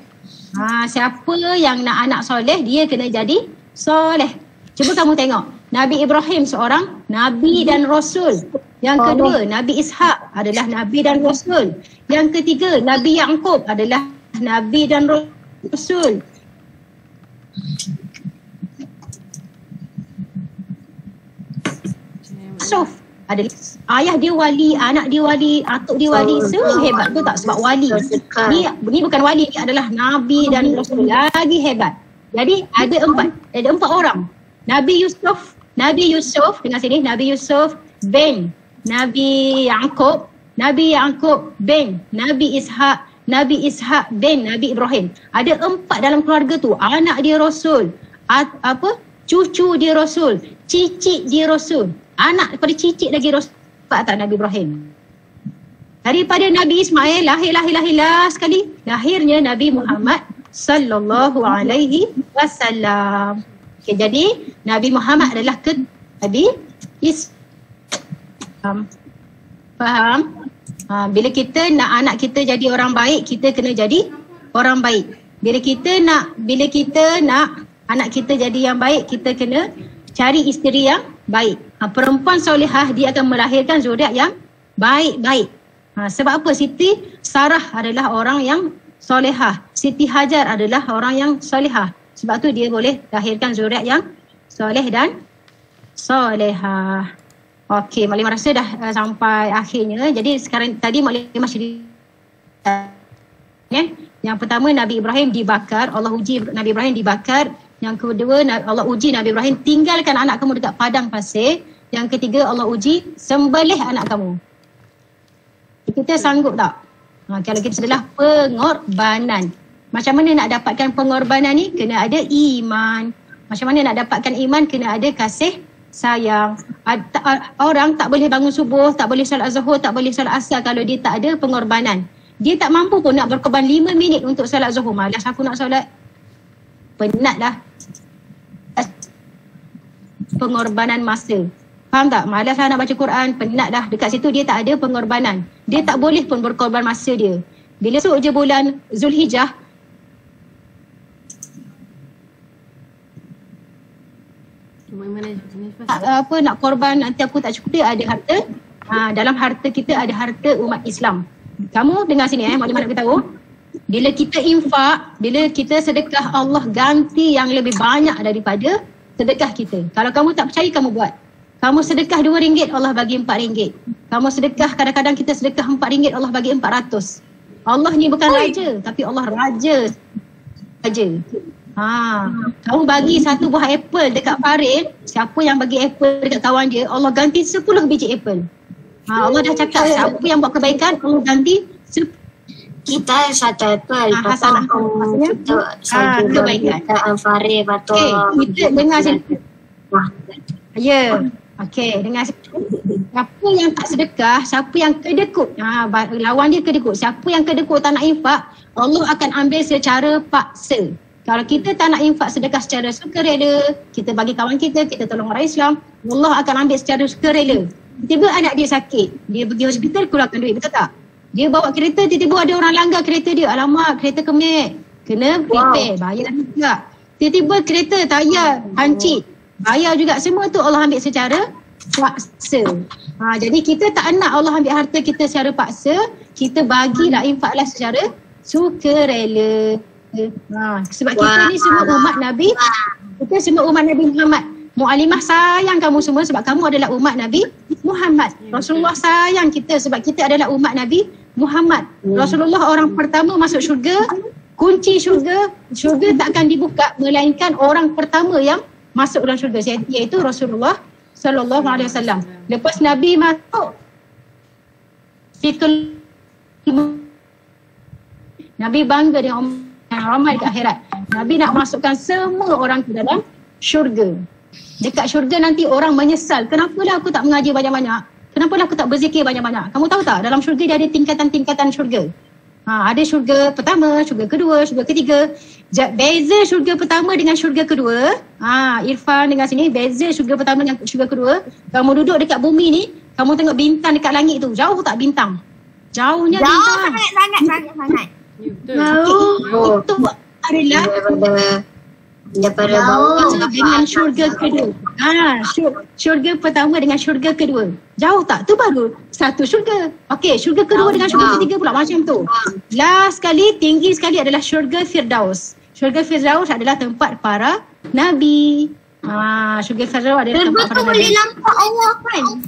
E: Siapa yang nak anak soleh, dia kena jadi soleh. Cuba kamu tengok. Nabi Ibrahim seorang Nabi dan Rasul. Yang kedua, Nabi Ishak adalah Nabi dan Rasul. Yang ketiga, Nabi Yaqub adalah Nabi dan Rasul. Yusuf adalah ayah dia wali, anak dia wali, atuk dia wali. Semua hebat, betul tak? Sebab wali ni bukan wali, ni adalah Nabi dan Rasul. Lagi hebat. Jadi ada empat orang. Nabi Yusuf dengan sini, Nabi Yusuf bin Nabi Yaqub, Nabi Yaqub bin Nabi Ishak bin Nabi Ibrahim. Ada 4 dalam keluarga tu. Anak dia Rasul, cucu dia Rasul, cicit dia Rasul, anak daripada cicit lagi Rasul. Tak Nabi Ibrahim. Daripada Nabi Ismail lahir sekali, lahirnya Nabi Muhammad sallallahu alaihi wasallam. Okay, jadi Nabi Muhammad adalah Nabi Islam. Faham? Bila kita nak anak kita jadi orang baik, kita kena jadi orang baik. Bila kita nak anak kita jadi yang baik, kita kena cari isteri yang baik. Perempuan solehah, dia akan melahirkan zuriat yang baik-baik. Sebab apa? Siti Sarah adalah orang yang solehah. Siti Hajar adalah orang yang solehah. Sebab tu dia boleh lahirkan zuriat yang soleh dan solehah. Okey, Maklimah rasa dah sampai akhirnya. Jadi sekarang tadi Maklimah cerita. Yang pertama, Nabi Ibrahim dibakar. Allah uji Nabi Ibrahim dibakar. Yang kedua, Allah uji Nabi Ibrahim tinggalkan anak kamu dekat padang pasir. Yang ketiga, Allah uji sembelih anak kamu. Kita sanggup tak? Kalau kita adalah pengorbanan. Macam mana nak dapatkan pengorbanan ni? Kena ada iman. Macam mana nak dapatkan iman? Kena ada kasih sayang. Orang tak boleh bangun subuh, tak boleh solat zuhur, tak boleh solat asar kalau dia tak ada pengorbanan. Dia tak mampu pun nak berkorban 5 minit untuk solat zuhur. Malas aku nak solat. Penat dah. Pengorbanan masa. Faham tak? Malas lah nak baca Quran. Penat dah. Dekat situ dia tak ada pengorbanan. Dia tak boleh pun berkorban masa dia. Bila masuk je bulan Zulhijjah, nak korban, nanti aku tak cukup, dia ada harta. Dalam harta kita ada harta umat Islam. Kamu dengar sini maklumat nak beritahu. Bila kita infak, bila kita sedekah, Allah ganti yang lebih banyak daripada sedekah kita. Kalau kamu tak percaya, kamu buat. Kamu sedekah RM2, Allah bagi RM4. Kamu sedekah, kadang-kadang kita sedekah RM4, Allah bagi 400. Allah ni bukan raja, tapi Allah raja. Kamu bagi 1 buah apple dekat Farid, siapa yang bagi apple dekat kawan dia, Allah ganti 10 biji apple. Allah dah cakap, siapa yang buat kebaikan, Allah ganti
D: kita 1 apple.
E: Hasanah. Maksudnya kebaikan.
D: Farid atau
E: kita dengar sini. Ya. Okey, dengar sini. Siapa yang tak sedekah, siapa yang kedekut, lawan dia kedekut. Siapa yang kedekut tak nak infak, Allah akan ambil secara paksa. Kalau kita tak nak infak sedekah secara sukarela, kita bagi kawan kita tolong orang Islam, Allah akan ambil secara sukarela. Tiba-tiba anak dia sakit, dia pergi hospital, keluarkan duit, betul tak? Dia bawa kereta, tiba-tiba ada orang langgar kereta dia. Alamak, kereta kemek, kena repair, bayar juga. Tiba-tiba kereta tayar hancit, bayar juga. Semua tu Allah ambil secara paksa. Jadi kita tak nak Allah ambil harta kita secara paksa, kita bagilah, infaklah secara sukarela. Sebab kita ni semua umat Nabi, kita semua umat Nabi Muhammad. Mu'alimah sayang kamu semua sebab kamu adalah umat Nabi Muhammad. Rasulullah sayang kita sebab kita adalah umat Nabi Muhammad. Rasulullah orang pertama masuk syurga. Kunci syurga tak akan dibuka melainkan orang pertama yang masuk dalam syurga, iaitu Rasulullah sallallahu alaihi wasallam. Lepas Nabi masuk, Nabi bangga dengan ramai ke akhirat. Nabi nak masukkan semua orang ke dalam syurga. Dekat syurga nanti orang menyesal. Kenapalah aku tak mengaji banyak-banyak? Kenapalah aku tak berzikir banyak-banyak? Kamu tahu tak? Dalam syurga dia ada tingkatan-tingkatan syurga. Ada syurga pertama, syurga kedua, syurga ketiga. Beza syurga pertama dengan syurga kedua. Irfan dengan sini, beza syurga pertama dengan syurga kedua. Kamu duduk dekat bumi ni, kamu tengok bintang dekat langit tu. Jauh tak bintang? Jauhnya bintang.
C: Sangat.
E: Itu adalah
D: daripada bawah
E: dengan syurga kedua. Syurga pertama dengan syurga kedua. Jauh tak? Tu baru satu syurga. Okey, syurga kedua dengan syurga ketiga pula macam tu. Last sekali, tinggi sekali adalah syurga Firdaus. Syurga Firdaus adalah tempat para nabi. Syurga Firdaus adalah tempat para nabi.
C: Boleh nampak Allah kan?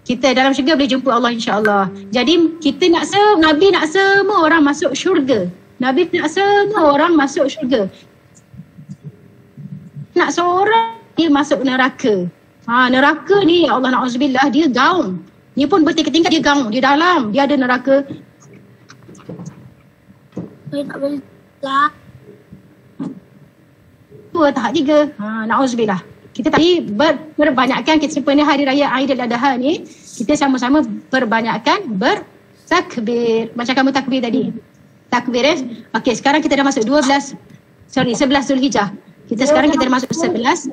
E: Kita dalam syurga boleh jumpa Allah, insya-Allah. Jadi kita nak Nabi nak semua orang masuk syurga. Nabi nak semua orang masuk syurga. Nak seorang dia masuk neraka. Neraka ni, ya Allah, na'udzubillah, dia gaung. Ni pun bertingkat-tingkat, dia gaung. Dia dalam, dia ada neraka.
C: Tak boleh tak.
E: Dua, tahap tiga. Na'udzubillah. Kita tadi perbanyakkan, kita sempena hari raya Aidil Adha ni, kita sama-sama perbanyakkan bertakbir. Macam kamu takbir tadi. Takbir Okey, sekarang kita dah masuk 11 Zulhijjah. Sekarang kita dah masuk 11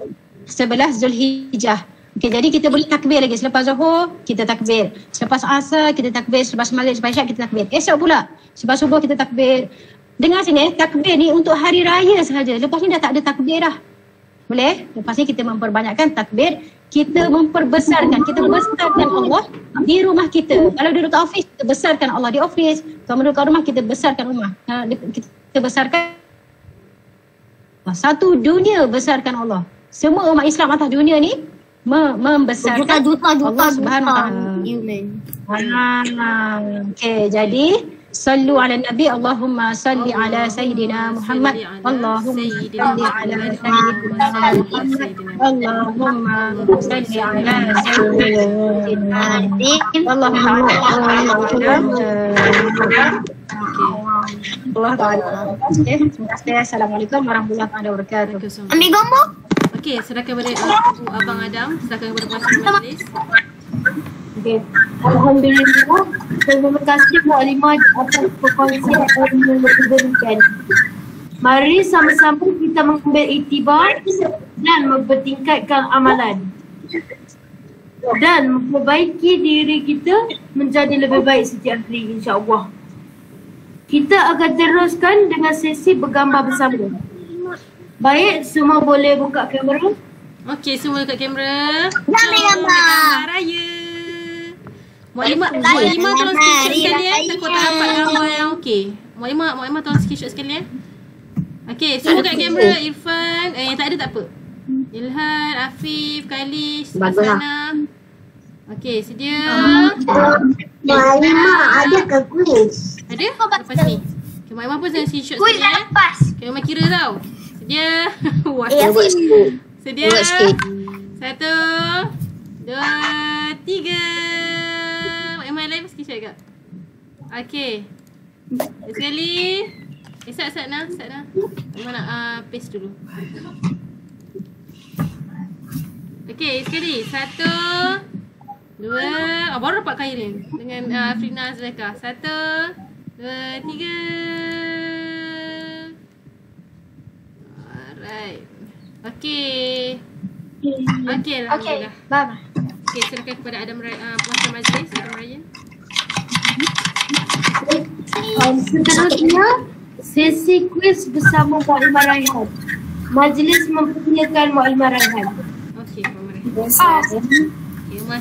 E: Zulhijjah. Okey, jadi kita boleh takbir lagi. Selepas Zuhur kita takbir. Selepas Asar kita takbir. Selepas Maghrib, selepas Isyak kita takbir. Esok pula selepas Subuh kita takbir. Dengar sini, takbir ni untuk hari raya sahaja. Lepas ni dah tak ada takbir dah. Boleh? Lepas ni kita memperbanyakkan takbir. Kita membesarkan Allah di rumah kita. Kalau duduk kat office, kita besarkan Allah di office. Kalau duduk kat rumah, kita besarkan rumah. Kita besarkan satu dunia, besarkan Allah. Semua umat Islam atas dunia ni membesarkan Allah Subhanahu Wa Taala. Okey, jadi sallu ala nabi, Allahumma salli ala sayyidina Muhammad, Allahumma salli ala sayyidina Muhammad, Allahumma salli ala sayyidina Allah Ta'ala. Terima kasih. Assalamualaikum warahmatullahi wabarakatuh.
C: Ambil gambar.
A: Okey, serahkan kepada Abang Adam, serahkan kepada puasa majlis.
B: Okay. Alhamdulillah. Terima kasih Muklimah atas perkongsian ilmu yang diberikan. Mari sama-sama kita mengambil iktibar dan mempertingkatkan amalan dan memperbaiki diri kita menjadi lebih baik setiap hari, insya-Allah. Kita akan teruskan dengan sesi bergambar bersama. Baik, semua boleh buka kamera.
A: Okey, semua dekat kamera.
C: Ambil gambar.
A: Raya. Muklimah tolong screenshot sekali takut tak dapat gambar yang okey. Muklimah tolong screenshot sekali Okey, semua kat kamera. Irfan, yang tak ada tak apa. Ilhan, Afif, Khalis, Asana. Okey, sedia.
C: Muklimah ada ke kuis?
A: Ada? Lepas ni. Okay, Muklimah pun saya screenshot sekali Okay, Muklimah kira tau. Sedia. Wah. Sedia. 1, 2, 3. Muklimah live screenshot ke? Okey. Sekali. Sat nak. Muklimah nak paste dulu. Okey, sekali. 1, 2, baru dapat Khairin dengan Afrina Zulaikha. 1, 2, 3. Alright. Okey. Alhamdulillah.
C: Bye.
A: Okey, serahkan kepada Adam puasa majlis, Adam Ryan.
B: Seterusnya, sesi kuis bersama Muklimah Raihan. Majlis memperkenalkan Muklimah Raihan.
A: Okey, Muklimah.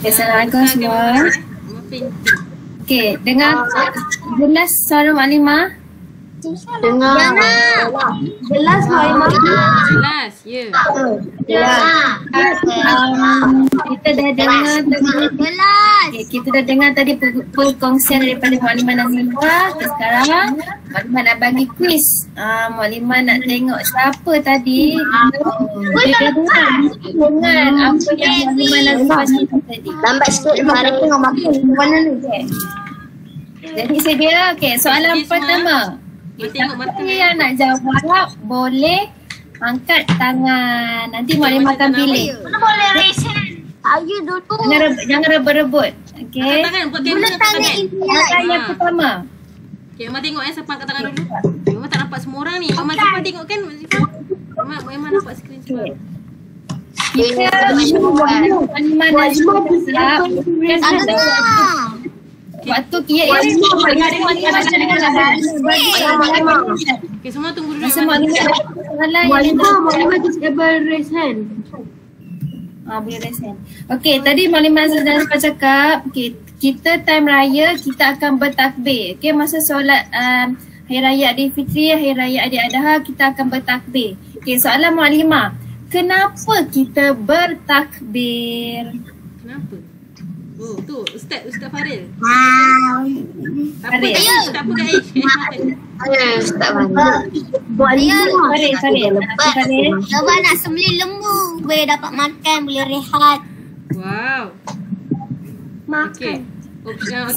F: Assalamualaikum semua. Okey, dengar jelas suara Muklimah?
C: Dengar.
B: Jelas Muklimah?
A: Jelas, ya.
F: Kita dah dengar tadi. Okay, kita dah dengar tadi perkongsian daripada Muklimah Nazifah. Sekarang Muklimah nak bagi kuis. Muklimah nak tengok siapa tadi. Dengan apa yang Muklimah Nazifah cakap tadi.
C: Lambat sikit mari tengok makan mana ni.
F: Jadi sedia. Okey, soalan pertama. Siapa yang nak jawab boleh angkat tangan. Nanti Muklimah akan pilih.
C: boleh raise hand. Ayo dulu.
F: Jangan rebut-rebut. Okey.
A: Angkat tangan buat kamera angkat tangan.
F: Angkat yang pertama.
A: Okay, Mama tengok siapa angkat tangan dulu. Mama tak nampak semua orang ni. Mama Zifah tengok kan Mak Zifah? Mama nampak skrin semua.
F: Kita Aliman Najma bersiap. Waktu kia
A: Okay, semua tunggu dulu.
F: semua
B: Maklimah disable raise hand.
F: Boleh raise hand. Okey, tadi Maklimah Nazifah cakap, okey, kita time raya kita akan bertakbir. Okey, masa solat Hari Raya Aidilfitri, Hari Raya Aidiladha kita akan bertakbir. Okey, soalan Maklimah, kenapa kita bertakbir?
A: Kenapa? Oh, tu Ustaz Faril. Tak apa,
F: Faril.
A: tak apa guys.
D: Ustaz Faril.
F: Faril.
C: Sebab nak sembelih lembu. Boleh dapat makan, boleh rehat.
A: Wow. Okey.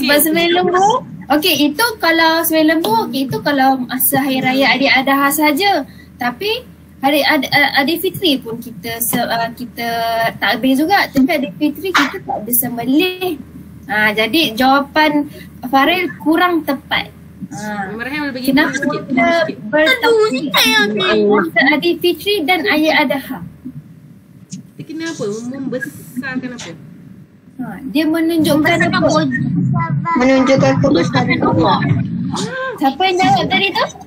F: Sebab sembelih lembu. Okey, itu kalau sembelih lembu, okey, itu kalau masa Hari Raya Aidiladha saja. Tapi Hari Aidilfitri pun kita takbir juga. Tapi Aidilfitri kita tak ada sembelih. Jadi jawapan Faril kurang tepat.
A: Marham boleh bagi
F: Kenapa
A: sikit.
F: kita bertakbir antara Aidilfitri dan Aidiladha?
A: Kenapa? Membesarkan apa?
F: Dia menunjukkan apa?
D: Menunjukkan kebesaran Allah.
F: Siapa yang jawab tadi tu?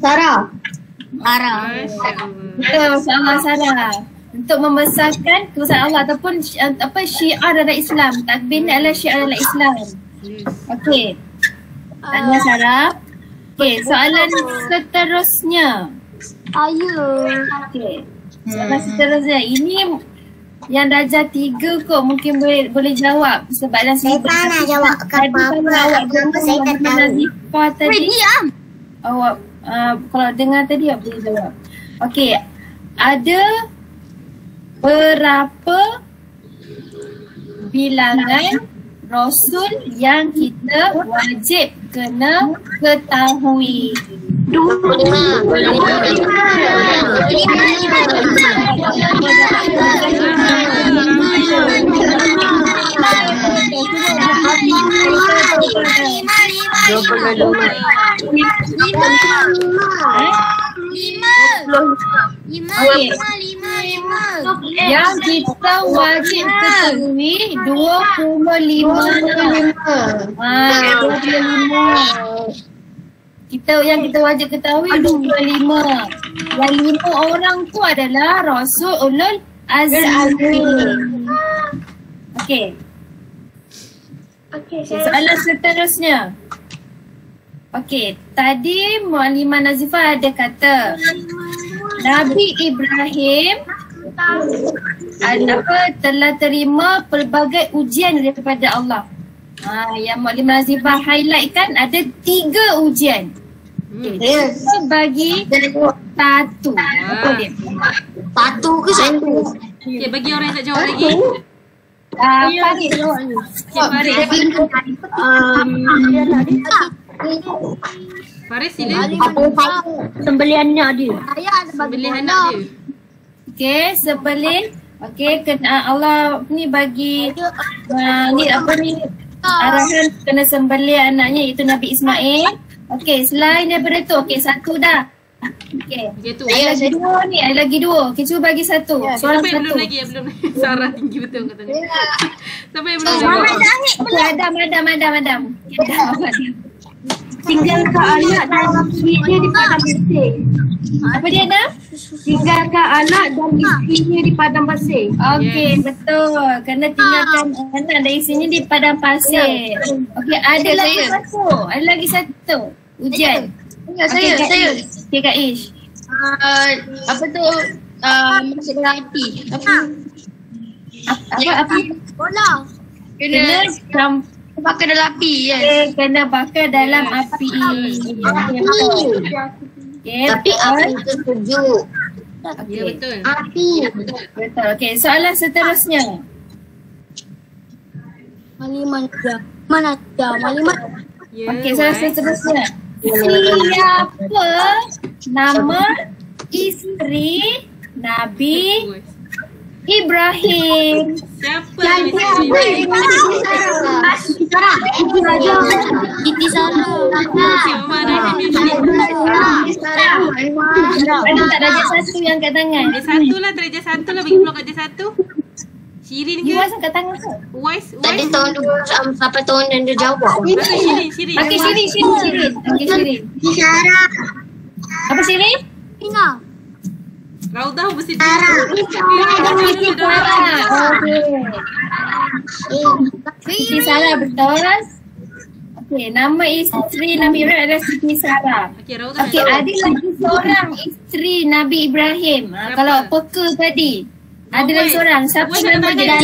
D: Sarah.
F: Betul, Masya-Allah Sarah. Untuk membesarkan kebesaran Allah ataupun syiar dalam Islam. Takbir ni adalah syiar dalam Islam. Okey. Tanya Sarah. Okey, soalan seterusnya.
C: Ayo.
F: Okey. Soalan seterusnya. Ini yang darjah 3 kot mungkin boleh jawab sebab dalam
C: Saya tak nak jawab apa-apa. Saya tak tahu.
F: Nazifah tadi.
C: Diam.
F: Awak kalau dengar tadi awak boleh jawab. Okey. Ada berapa bilangan Rasul yang kita wajib kena ketahui?
C: 5.
F: Yang kita wajib ketahui 25. 25. Yang kita wajib ketahui 25. Yang 5 orang tu adalah Rasul Ulul Azmi. Okey. Soalan seterusnya. Okey, tadi Maklimah Nazifah ada kata Nabi Ibrahim telah terima pelbagai ujian daripada Allah. Yang Maklimah Nazifah highlight kan ada 3 ujian. Kita bagi satu.
D: Satu ke satu?
A: Okay, bagi orang yang tak jawab lagi.
F: Farid.
A: Faris sila.
D: Sembelihannya dia.
A: Sembelih anak dia.
F: Okey, sebelih. Okey, Allah ni bagi arahan kena sembelih anaknya iaitu Nabi Ismail. Okey, selain daripada tu, okey, satu dah. Okey.
A: Okay, tu.
F: Ada lagi dua. Okey, cuba bagi satu.
A: Siapa yang
F: satu.
A: belum lagi? Sarah tinggi betul katanya. Siapa yang belum lagi?
F: Okey, Adam.
B: Tinggalkan anak dan isterinya di padang pasir.
F: Apa dia ada?
B: Tinggalkan anak dan isterinya di padang pasir.
F: Okey, betul. Kena tinggalkan anak dan isinya di padang pasir. Okey, ada lagi satu. Ujian.
D: Saya.
F: Okey, Kak Ish.
D: Apa tu? Masuk dalam api.
F: Apa?
C: Bola.
F: Kena
D: Bakar dalam api kan?
F: kena bakar dalam api. Okey,
D: Tapi api itu sejuk.
A: Ya, betul.
D: Api.
F: betul. Okey, soalan seterusnya.
C: Maklimah mana dah? Maklimah.
A: Ya,
F: Okey, soalan seterusnya. Siapa nama isteri Nabi Ibrahim.
A: Siapa yang Ibrahim?
C: Siti Sarah.
A: Mama Rahim yang
F: Ada tak darjah 1 yang kat tangan?
A: Dia 1 lah, darjah 1 lah. Bagi pula kat dia 1. Shirin ke?
F: Iwas angkat tangan tu.
A: Wise?
D: Tadi tahun dulu sampai tahun dan dia jawab.
A: Shirin.
F: Okey, Shirin. Okey, Shirin.
C: Sarah.
F: Apa Shirin?
C: Ina.
A: Raudah mesti
F: Siti Sarah betul. Okey, nama isteri Nabi Ibrahim adalah Siti Sarah.
A: Okey, Raudah.
F: Okey, ada lagi seorang isteri Nabi Ibrahim. Kalau peka tadi, ada lagi seorang. Siapa nama dia?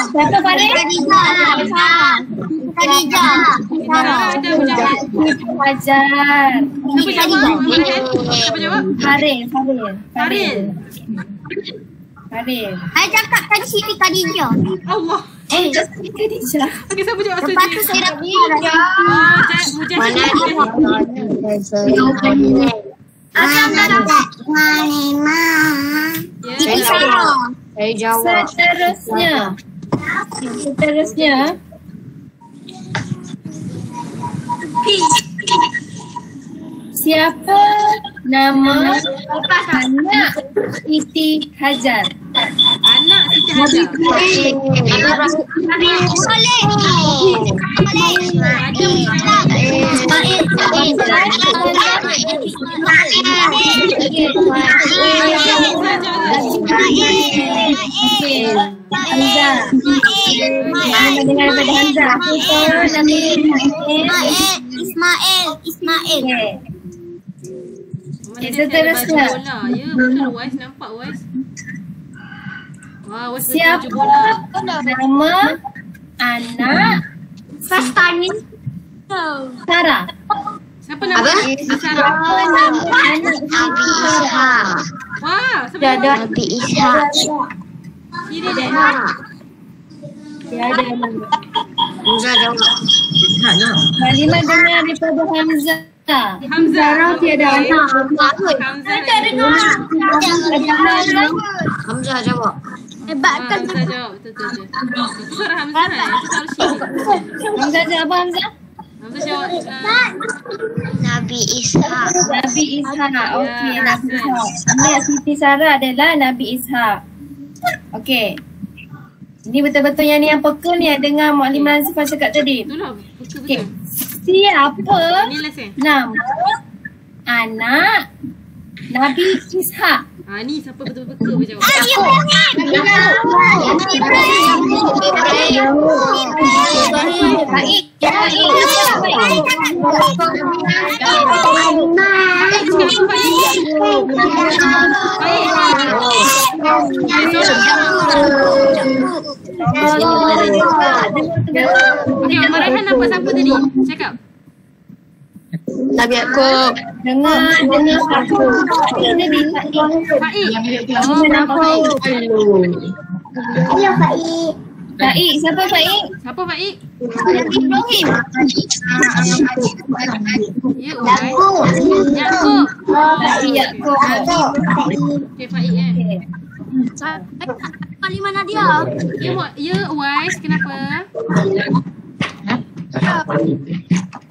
F: Siapa Farid?
C: Khadijah.
A: Ada Mujahid.
F: Fajar.
A: Siapa jawab?
F: Farid.
C: Saya cakap tadi Siti Khadijah.
A: Allah.
F: Khadijah.
A: Okey, siapa jawab
C: Lepas tu
A: seterusnya?
C: saya Khadijah.
A: Mujahid.
C: Siti Sarah.
D: Saya jawab.
F: Seterusnya. Siapa nama anak Siti Hajar?
A: Anak Siti Hajar.
F: Anda dengar daripada Hamzah.
C: Ismail.
F: Seterusnya.
A: Ya, betul Wise, nampak Wise. Wah, Wise
F: Siapa
A: baju bola.
F: nama anak
C: Fastani.
F: Sarah?
A: Siapa nama? Sarah.
F: Siapa nama anak Sarah?
A: Wah, siapa nama?
D: Nabi Isa.
A: Kiri deh.
F: Tiada.
D: Hamzah jawab.
F: Halimah dengar daripada Hamzah.
A: Hamzah.
B: tiada anak.
A: Hamzah.
D: Hamzah jawab.
C: Hebatkan
A: Hamzah jawab. Betul. Suara Hamzah lah. Itu harus Shirin.
F: Hamzah jawab apa Hamzah?
A: Hamzah jawab.
D: Nabi Isa.
F: Nabi Ishak. Okey, Nabi Ishak. Anak Siti Sarah adalah Nabi Ishak. Okey. Ini betul-betul yang ni yang peka ni yang dengar Muklimah Sifah cakap tadi.
A: Itulah.
F: Okey.
A: Betul.
F: Siapa
A: Ini last eh.
F: nama anak Nabi Ishak?
A: Ni siapa betul-betul berjawab. Okey, Marahan nampak siapa tadi? Cakap.
D: Nabi Yaakob.
F: Dengar aku. Ini di
A: Faik.
C: Ayo Faik.
F: Faik, siapa Faik?
A: Siapa Faik?
C: Ibrahim.
A: Ya, Yaakob. Yaakob.
F: Faik Yaakob.
A: Okey, Faik eh.
C: Kalimat Nadia.
A: Ya, Wise, kenapa?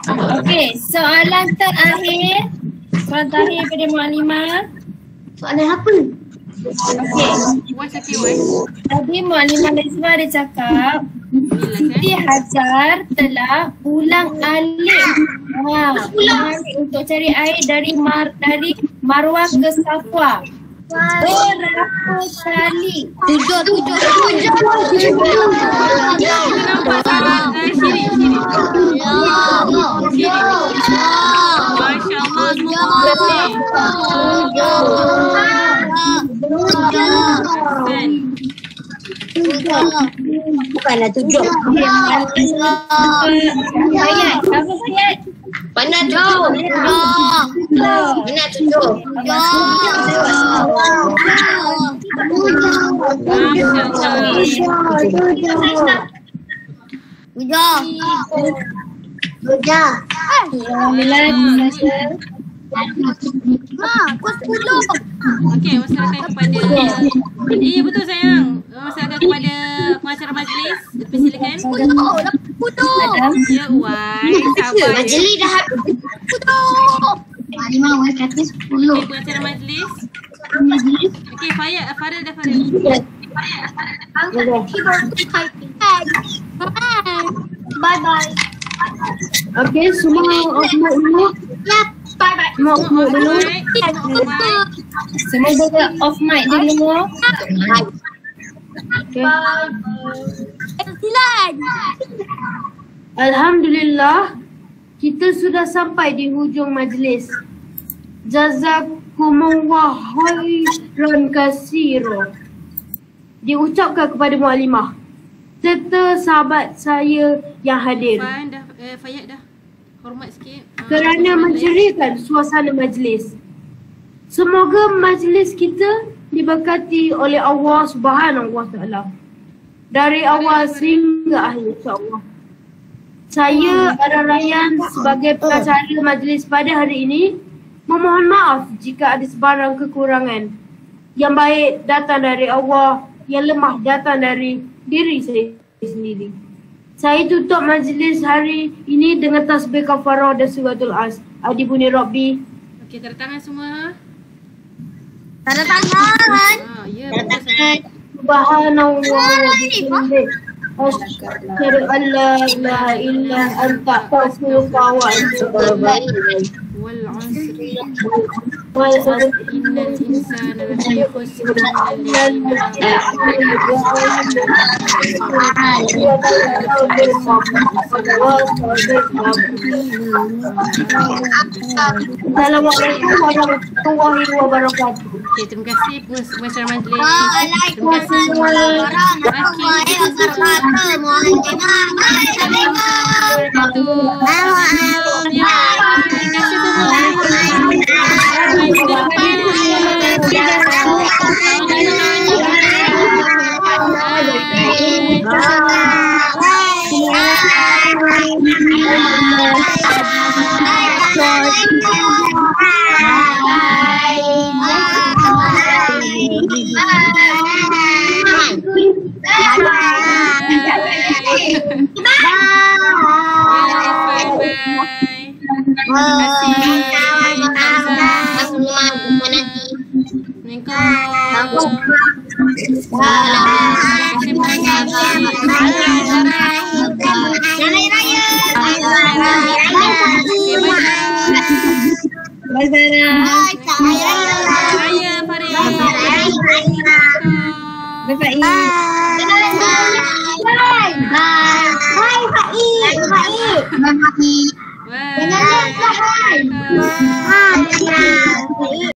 F: Okey, soalan terakhir. Soalan terakhir pada Muklimah.
C: Soalan apa?
F: Okey.
A: Wise okey, Wise.
F: Tadi Muklimah Nazifah ada cakap Siti Hajar telah ulang alik. Ulang alik untuk cari air dari Marwah ke Safwa. Berapa kali?
C: Tujuh.
A: Nampak salah Shirin. Masya Allah,
D: Bukanlah 7.
F: Sayat, apa Sayat?
D: Benar 7. Benar 7.
C: Sudah.
F: Alhamdulillah.
A: Okey, masyarakat kepada ya betul sayang. Masyarakat kepada pengacara majlis. Persilakan. Ya, wai. Sabar.
C: Majlis dah habis. Lima orang kata 10.
A: Okey, pengacara majlis. Okey, Faril dah Faril.
C: Bye bye.
B: Okey, semua off mic dulu.
C: Bye bye.
B: Semua off mic dulu.
F: Semua boleh off mic dulu.
B: Okay. Alhamdulillah, kita sudah sampai di hujung majlis. Jazakumullah khairan katsira. Diucapkan kepada muallimah serta sahabat saya yang hadir
A: Fan dah Fayat dah. Hormat sikit.
B: kerana menceriakan suasana majlis. Semoga majlis kita diberkati oleh Allah Subhanahu Wa Taala dari awal sehingga akhir, insya-Allah. Saya Ara Rayyan sebagai pengacara majlis pada hari ini memohon maaf jika ada sebarang kekurangan. Yang baik datang dari Allah, yang lemah datang dari diri saya sendiri. Saya tutup majlis hari ini dengan tasbih kafarah dan suratul As. Adi bunyi Rabbi.
A: Okey, tanda tangan semua.
C: Tanda tangan.
A: Ya, betul sayang.
B: Subhanallah wa bihamdihi. Asyhadu an la ilaha illa anta astaghfiruka wa atubu ilaik.
A: Wal 'asri
B: Wal 'asri
A: innal insana lafi khusr illa
B: Assalamualaikum warahmatullahi wabarakatuh.
A: Okey, terima kasih pengacara majlis.
C: Waalaikumsalam warahmatullahi wabarakatuh.
A: Bye.